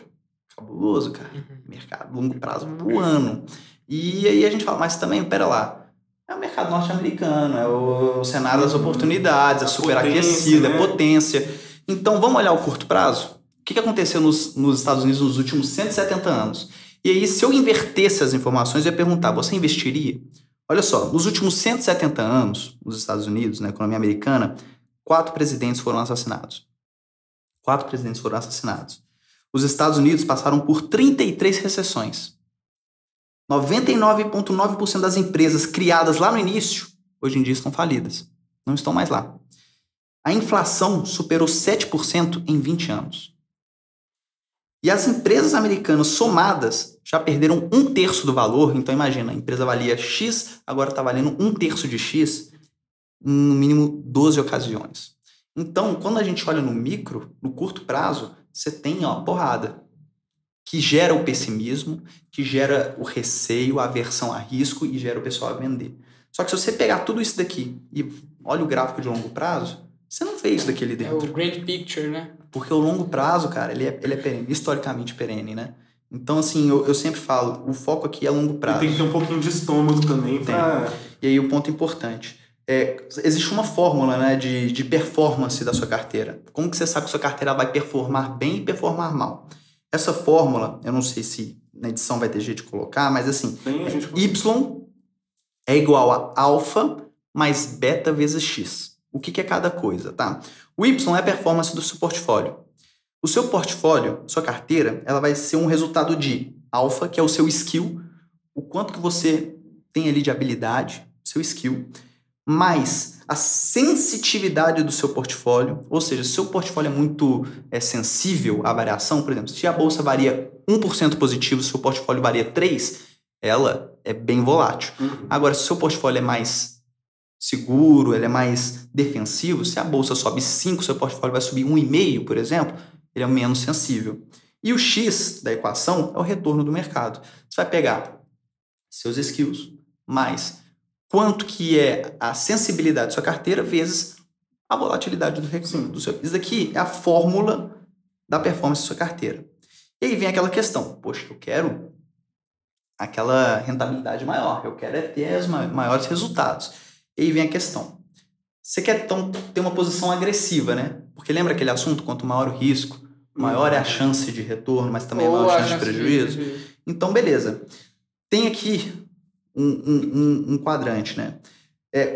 cabuloso, cara. Mercado longo prazo voando. E aí a gente fala, mas também, pera lá, é o mercado norte-americano, é o cenário das oportunidades, é super aquecido, né? É potência. Então, vamos olhar o curto prazo? O que aconteceu nos Estados Unidos nos últimos 170 anos? E aí, se eu invertesse as informações, eu ia perguntar, você investiria? Olha só, nos últimos 170 anos, nos Estados Unidos, na economia americana, 4 presidentes foram assassinados. 4 presidentes foram assassinados. Os Estados Unidos passaram por 33 recessões. 99,9% das empresas criadas lá no início, hoje em dia estão falidas. Não estão mais lá. A inflação superou 7% em 20 anos. E as empresas americanas somadas já perderam 1/3 do valor. Então imagina, a empresa valia X, agora está valendo 1/3 de X, em no mínimo 12 ocasiões. Então, quando a gente olha no micro, no curto prazo, você tem porrada. Que gera o pessimismo, que gera o receio, a aversão a risco e gera o pessoal a vender. Só que se você pegar tudo isso daqui e olha o gráfico de longo prazo, você não vê isso daqui ali dentro. É o grand picture, né? Porque o longo prazo, cara, ele é perene, historicamente perene, né? Então, assim, eu sempre falo, o foco aqui é longo prazo. E tem que ter um pouquinho de estômago também pra... E aí o ponto importante. Existe uma fórmula, né, de performance da sua carteira. Como que você sabe que sua carteira vai performar bem e performar mal? Essa fórmula, eu não sei se na edição vai ter jeito de colocar, mas assim, Y é igual a alfa mais beta vezes X. O que é cada coisa, tá? O Y é a performance do seu portfólio. O seu portfólio, sua carteira, ela vai ser um resultado de alfa, que é o seu skill, o quanto que você tem ali de habilidade, seu skill, mais a sensitividade do seu portfólio, ou seja, se o seu portfólio é muito sensível à variação, por exemplo, se a bolsa varia 1% positivo, se o seu portfólio varia 3%, ela é bem volátil. Agora, se o seu portfólio é mais seguro, ele é mais defensivo, se a bolsa sobe 5%, seu portfólio vai subir 1,5%, por exemplo, ele é menos sensível. E o X da equação é o retorno do mercado. Você vai pegar seus skills mais quanto que é a sensibilidade da sua carteira vezes a volatilidade do seu. Isso daqui é a fórmula da performance da sua carteira. E aí vem aquela questão, poxa, eu quero aquela rentabilidade maior, eu quero ter os maiores resultados. E aí vem a questão, você quer ter uma posição agressiva, né? Porque lembra aquele assunto, quanto maior o risco, maior é a chance de retorno, mas também maior a chance de prejuízo. Então, beleza. Tem aqui um quadrante, né?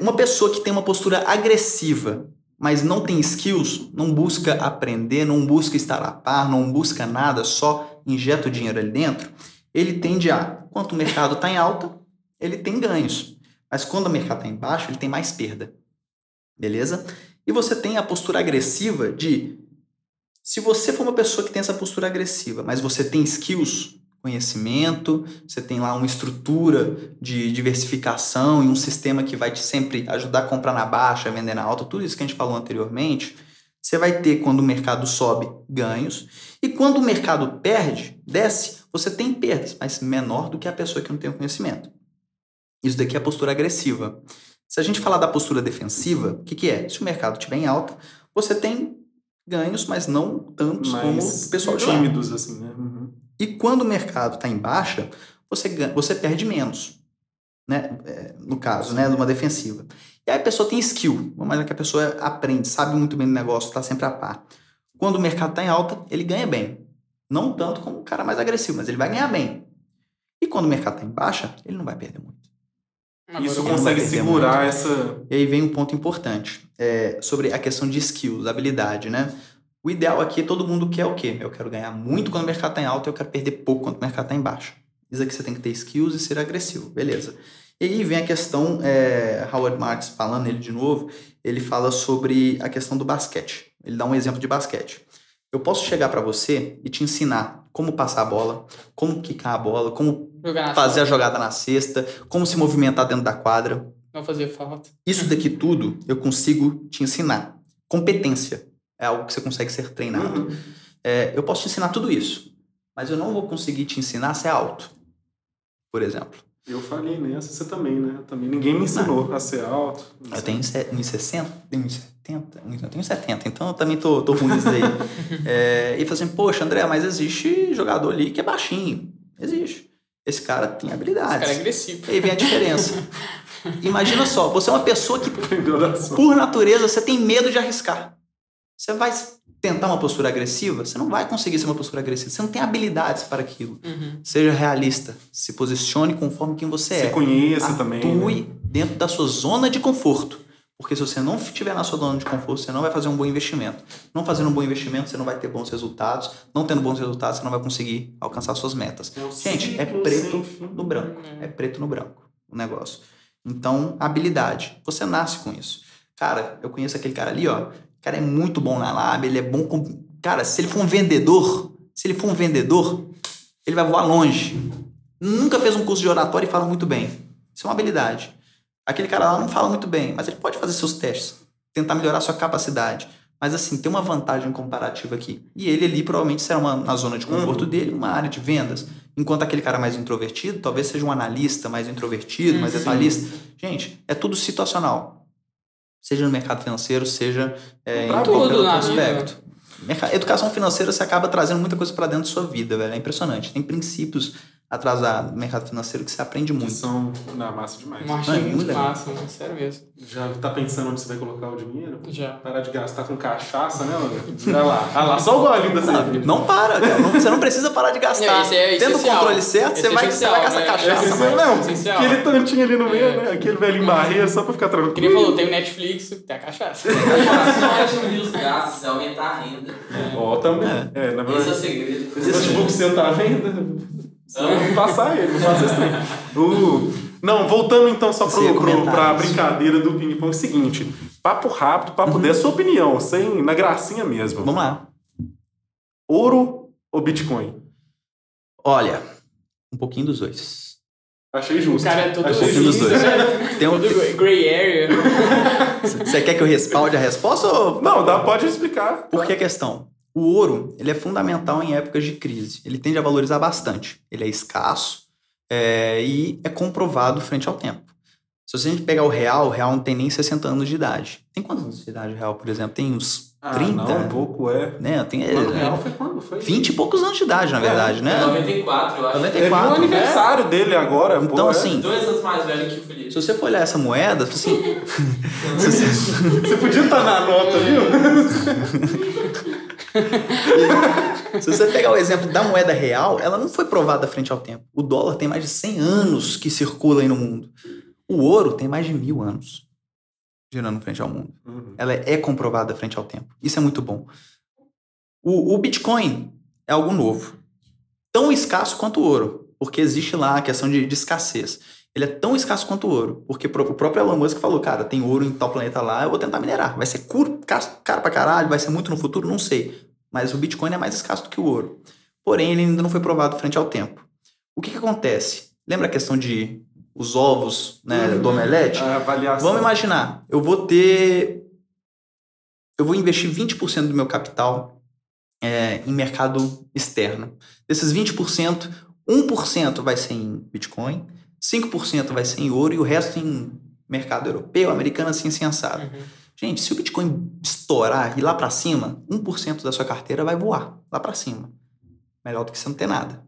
Uma pessoa que tem uma postura agressiva, mas não tem skills, não busca aprender, não busca estar a par, não busca nada, só injeta o dinheiro ali dentro, ele tende a, quanto o mercado está em alta, ele tem ganhos. Mas quando o mercado está em baixo, ele tem mais perda. Beleza? E você tem a postura agressiva de... Se você for uma pessoa que tem essa postura agressiva, mas você tem skills, conhecimento, você tem lá uma estrutura de diversificação e um sistema que vai te sempre ajudar a comprar na baixa, vender na alta, tudo isso que a gente falou anteriormente, você vai ter, quando o mercado sobe, ganhos. E quando o mercado perde, desce, você tem perdas, mas menor do que a pessoa que não tem o conhecimento. Isso daqui é a postura agressiva. Se a gente falar da postura defensiva, o que é? Se o mercado estiver em alta, você tem ganhos, mas não tantos como o pessoal de lá. Tímidos, assim, né? E quando o mercado está em baixa, você perde menos, né? No caso, né, de uma defensiva. E aí a pessoa tem skill, uma maneira que a pessoa aprende, sabe muito bem do negócio, está sempre a par. Quando o mercado está em alta, ele ganha bem. Não tanto como um cara mais agressivo, mas ele vai ganhar bem. E quando o mercado está em baixa, ele não vai perder muito. Isso consegue segurar muito. Essa... E aí vem um ponto importante, sobre a questão de skills, habilidade, né? O ideal aqui é todo mundo quer o quê? Eu quero ganhar muito quando o mercado está em alta, eu quero perder pouco quando o mercado está em baixa. Isso aqui você tem que ter skills e ser agressivo, beleza. E aí vem a questão, Howard Marks falando ele de novo, ele fala sobre a questão do basquete. Ele dá um exemplo de basquete. Eu posso chegar para você e te ensinar como passar a bola, como quicar a bola, como fazer a jogada na cesta, como se movimentar dentro da quadra. Não fazer falta. Isso daqui tudo eu consigo te ensinar. Competência é algo que você consegue ser treinado. Eu posso te ensinar tudo isso, mas eu não vou conseguir te ensinar a ser alto, por exemplo. Eu falei nessa, você também, né? Também ninguém me ensinou a ser alto. Eu tenho 1,60, tenho 1,70, então eu também tô ruim nisso daí. E falei assim, poxa, André, mas existe jogador ali que é baixinho. Existe. Esse cara tem habilidades. Esse cara é agressivo. E aí vem a diferença. Imagina só, você é uma pessoa que, por natureza, você tem medo de arriscar. Você vai tentar uma postura agressiva, você não vai conseguir ser uma postura agressiva. Você não tem habilidades para aquilo. Seja realista. Se posicione conforme quem você é. Se conheça também. Atue dentro da sua zona de conforto. Porque se você não estiver na sua zona de conforto, você não vai fazer um bom investimento. Não fazendo um bom investimento, você não vai ter bons resultados. Não tendo bons resultados, você não vai conseguir alcançar suas metas. Gente, é preto no branco. É preto no branco o negócio. Então, habilidade. Você nasce com isso. Cara, eu conheço aquele cara ali, ó. O cara é muito bom na lábia, ele é bom com... Cara, se ele for um vendedor, ele vai voar longe. Nunca fez um curso de oratória e fala muito bem. Isso é uma habilidade. Aquele cara lá não fala muito bem, mas ele pode fazer seus testes, tentar melhorar sua capacidade. Mas assim, tem uma vantagem comparativa aqui. E ele ali provavelmente será na zona de conforto dele, uma área de vendas. Enquanto aquele cara mais introvertido, talvez seja um analista mais introvertido, mais detalhista. Gente, é tudo situacional. Seja no mercado financeiro, seja em qualquer outro aspecto. Educação financeira, você acaba trazendo muita coisa para dentro da sua vida, velho. É impressionante. Tem princípios atrás do mercado financeiro que você aprende muito. Que são na massa demais. Eu achei muito massa, sério mesmo. Já tá pensando onde você vai colocar o dinheiro? Já. Parar de gastar com cachaça, né, mano? Olha lá, só o golinho da cerveja. Não para, cara. Você não precisa parar de gastar. Tendo o controle certo, você vai gastar cachaça. Não, aquele tantinho ali no meio, né? Aquele velhinho barreira, só pra ficar tranquilo. Que nem falou, tem o Netflix, tem a cachaça. Não é diminuir os gastos, é aumentar a renda. Ó, também. Na verdade. Esse é o segredo. Esse notebook seu tá à venda? Vamos passar ele, não faça isso. Não, voltando então só pra brincadeira do ping-pong, é o seguinte, papo rápido, papo 10, sua opinião, sem, na gracinha mesmo. Vamos lá. Ouro ou Bitcoin? Olha, um pouquinho dos dois. Achei justo. O cara é todo Achei justo. Tem um gray area. Você quer que eu respalde a resposta ou... Não, pode explicar. Por que a questão? O ouro, ele é fundamental em épocas de crise. Ele tende a valorizar bastante. Ele é escasso e é comprovado frente ao tempo. Se a gente pegar o real não tem nem 60 anos de idade. Tem quantos anos de idade o real, por exemplo? Tem uns 30? Não, um pouco, Né? Tem, o real foi quando? Foi 20 e poucos anos de idade, na verdade, né? 94, eu acho. 94. É o aniversário dele agora. Então, assim... 2 anos mais velho que o Felipe. Se você for olhar essa moeda, assim... Você podia estar na nota, viu? Se você pegar o exemplo da moeda real, ela não foi provada frente ao tempo. O dólar tem mais de 100 anos que circula aí no mundo. O ouro tem mais de 1000 anos girando frente ao mundo. Ela é comprovada frente ao tempo. Isso é muito bom. O Bitcoin é algo novo. Tão escasso quanto o ouro. Porque existe lá a questão de escassez. Ele é tão escasso quanto o ouro. Porque o próprio Elon Musk falou, cara, tem ouro em tal planeta lá, eu vou tentar minerar. Vai ser caro pra caralho, vai ser muito no futuro, não sei. Mas o Bitcoin é mais escasso do que o ouro. Porém, ele ainda não foi provado frente ao tempo. O que acontece? Lembra a questão de os ovos, né, do omelete? A avaliação. Vamos imaginar, eu vou investir 20% do meu capital em mercado externo. Desses 20%, 1% vai ser em Bitcoin, 5% vai ser em ouro e o resto em mercado europeu, americano, assim assado. Gente, se o Bitcoin estourar e ir lá para cima, 1% da sua carteira vai voar lá para cima. Melhor do que você não ter nada.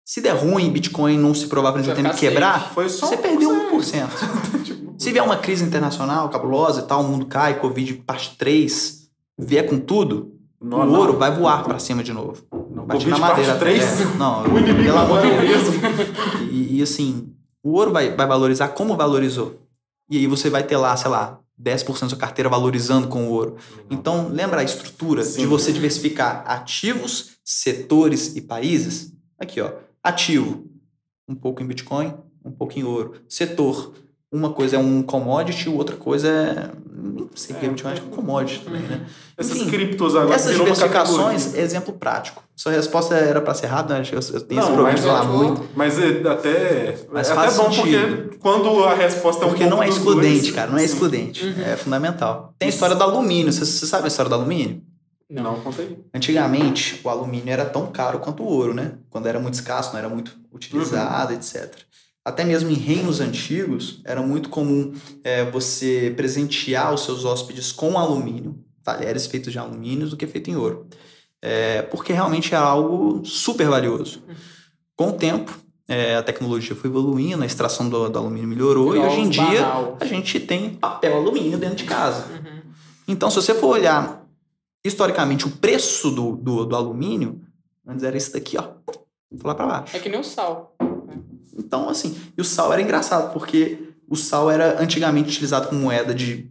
Se der ruim, Bitcoin não se provar frente ao tempo de quebrar, você perdeu 1%. Se vier uma crise internacional cabulosa e tal, o mundo cai, Covid parte 3, vier com tudo, o ouro vai voar para cima de novo. Bate na madeira. Parte 3? Não, o inimigo pelo amor de Deus. E assim, o ouro vai valorizar como valorizou. E aí você vai ter lá, sei lá, 10% da sua carteira valorizando com o ouro. Então, lembra a estrutura de você diversificar ativos, setores e países? Aqui, ó. Ativo, um pouco em Bitcoin, um pouco em ouro. Setor, uma coisa é um commodity, outra coisa é... Nem sei o que é Bitcoin, acho que é commodity também, né? Essas criptos agora... Essas diversificações, exemplo prático. Sua resposta era para ser rápida, né? Eu tenho esse problema de falar muito. Mas até faz bom, sentido. porque quando a resposta é um porque não é excludente, cara, não é excludente. É fundamental. Tem a história do alumínio. Você sabe a história do alumínio? Não, conta aí. Antigamente, o alumínio era tão caro quanto o ouro, né? Quando era muito escasso, não era muito utilizado, etc. Até mesmo em reinos antigos, era muito comum você presentear os seus hóspedes com alumínio, talheres feitos de alumínio, do que feito em ouro. Porque realmente é algo super valioso. Com o tempo, a tecnologia foi evoluindo, a extração do alumínio melhorou e hoje em dia a gente tem papel alumínio dentro de casa. Então, se você for olhar historicamente o preço do alumínio, antes era esse daqui, ó, vou lá para baixo. É que nem o sal. Então, assim, e o sal era engraçado, porque o sal era antigamente utilizado como moeda de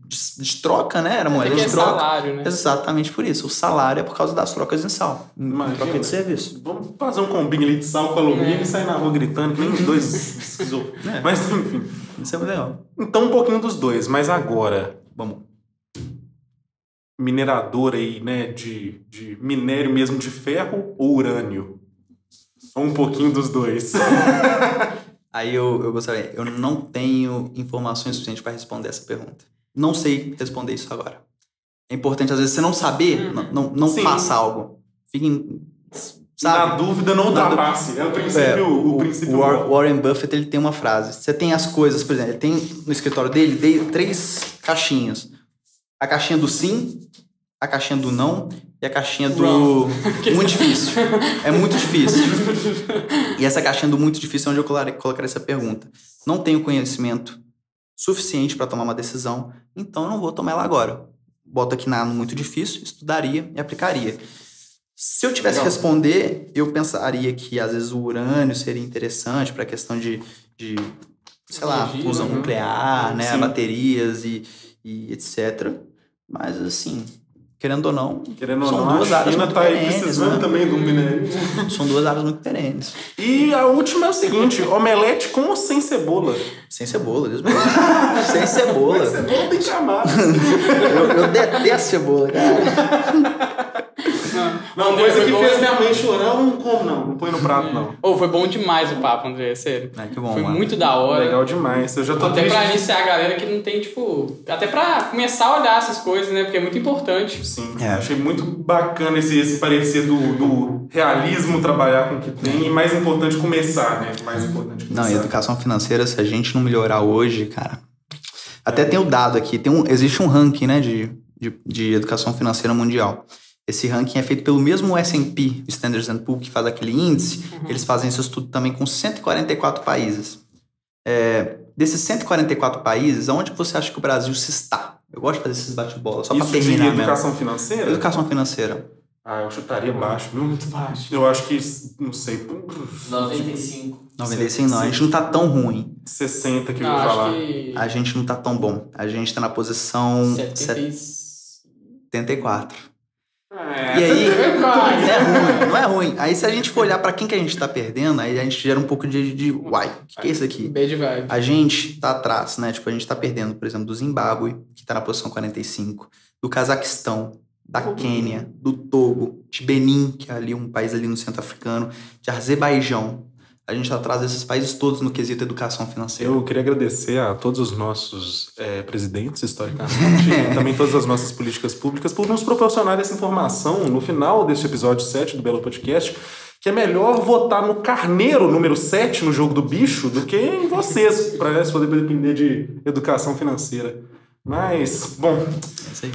troca, né? Era moeda de troca. Salário, né? Exatamente por isso. O salário é por causa das trocas em sal. Imagina, troca de serviço. Vamos fazer um combinho ali de sal com alumínio e sair na rua gritando, que nem os dois esquizofrênicos. Mas, enfim. Isso é muito legal. Então, um pouquinho dos dois. Mas agora, vamos... Minerador aí, né? De minério mesmo de ferro ou urânio? Ou um pouquinho dos dois. Aí eu gostaria... Eu não tenho informações suficientes para responder essa pergunta. Não sei responder isso agora. É importante, às vezes, você não saber, não faça algo. Fique... Sabe? Na dúvida, não ultrapasse. É o princípio. O princípio Warren Buffett, ele tem uma frase. Você tem as coisas, por exemplo, ele tem no escritório dele 3 caixinhas. A caixinha do sim, a caixinha do não e a caixinha do muito difícil. É muito difícil. E essa caixinha do muito difícil é onde eu colocaria essa pergunta. Não tenho conhecimento suficiente para tomar uma decisão, então eu não vou tomar ela agora. Boto aqui no muito difícil, estudaria e aplicaria. Se eu tivesse que responder, eu pensaria que às vezes o urânio seria interessante para a questão de sei lá, fusão nuclear, né, baterias e etc. Mas assim, querendo ou não, são duas áreas muito perenes, né? Também do minério. São 2 áreas muito perenes. E a última é o seguinte, omelete com ou sem cebola? Sem cebola, Deus me livre. Sem cebola. Sem cebola tem camada. Eu detesto cebola, cara. Não, coisa que fez minha mãe chorar, eu não como, não põe no prato, não. Foi bom demais o papo, André, sério. Que bom, foi mano. muito da hora. Legal demais. Eu já tô até triste. pra iniciar a galera que não tem, tipo... Até pra começar a olhar essas coisas, né? Porque é muito importante. Sim, achei muito bacana esse parecer do realismo, trabalhar com o que tem. E mais importante, começar, né? Não, e educação financeira, se a gente não melhorar hoje, cara... Até tem o dado aqui. Existe um ranking, né? De educação financeira mundial. Esse ranking é feito pelo mesmo S&P, o Standard & Poor's, que faz aquele índice. Eles fazem esse estudo também com 144 países. Desses 144 países, aonde você acha que o Brasil se está? Eu gosto de fazer esses bate-bola, só para terminar mesmo. Educação financeira? Educação financeira. Eu chutaria baixo, viu? Muito baixo. Eu acho que, não sei... 95. 95 não, a gente não tá tão ruim. 60 que eu vou falar. A gente não tá tão bom. A gente tá na posição 74. E aí, não é ruim. Aí se a gente for olhar pra quem que a gente tá perdendo, aí a gente gera um pouco de uai, o que é isso aqui? Bad vibe. A gente tá atrás, né? Tipo, a gente tá perdendo, por exemplo, do Zimbábue, que tá na posição 45, do Cazaquistão, da Quênia, do Togo, de Benin, que é ali um país ali no centro africano, de Azerbaijão. A gente tá atrás desses países todos no quesito educação financeira. Eu queria agradecer a todos os nossos presidentes, historicamente, e também todas as nossas políticas públicas por nos proporcionar essa informação no final deste episódio 7 do Belo Podcast, que é melhor votar no carneiro número 7 no jogo do bicho do que em vocês, para poder depender de educação financeira. Mas, bom,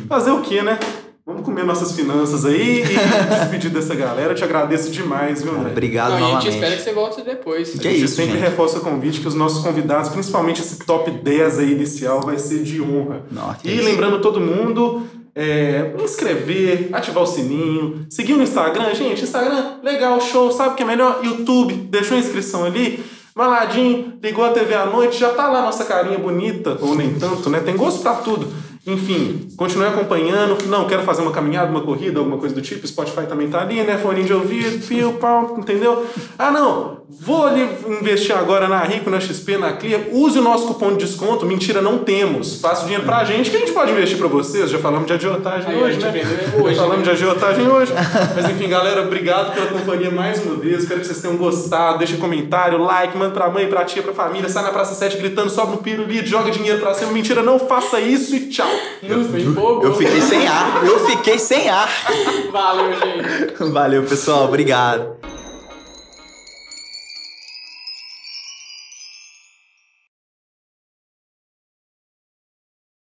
fazer o quê, né? Vamos comer nossas finanças aí e despedir dessa galera. Eu te agradeço demais, viu, André? Obrigado novamente. A gente espera que você volte depois. A gente sempre reforça o convite que os nossos convidados, principalmente esse top 10 aí inicial, vai ser de honra. E lembrando todo mundo, inscrever, ativar o sininho, seguir no Instagram. Gente, Instagram, legal, show. Sabe o que é melhor? YouTube, deixou a inscrição ali. Maladinho, ligou a TV à noite, já tá lá nossa carinha bonita, ou nem tanto, né? Tem gosto pra tudo. Enfim, continue acompanhando. Não, quero fazer uma caminhada, uma corrida, alguma coisa do tipo. Spotify também tá ali, né? Foninho de ouvido, fio, pau, entendeu? Não, vou ali investir agora na Rico, na XP, na Clear. Use o nosso cupom de desconto. Mentira, não temos. Passa o dinheiro pra gente, que a gente pode investir pra vocês. Já falamos de agiotagem hoje, né? Falamos de agiotagem hoje. Mas enfim, galera, obrigado pela companhia mais uma vez. Espero que vocês tenham gostado. Deixa comentário, like, manda pra mãe, pra tia, pra família. Sai na Praça 7 gritando, sobe no pirulito, joga dinheiro pra cima. Mentira, não faça isso e tchau. Eu fiquei sem ar. Valeu, gente. Valeu, pessoal. Obrigado.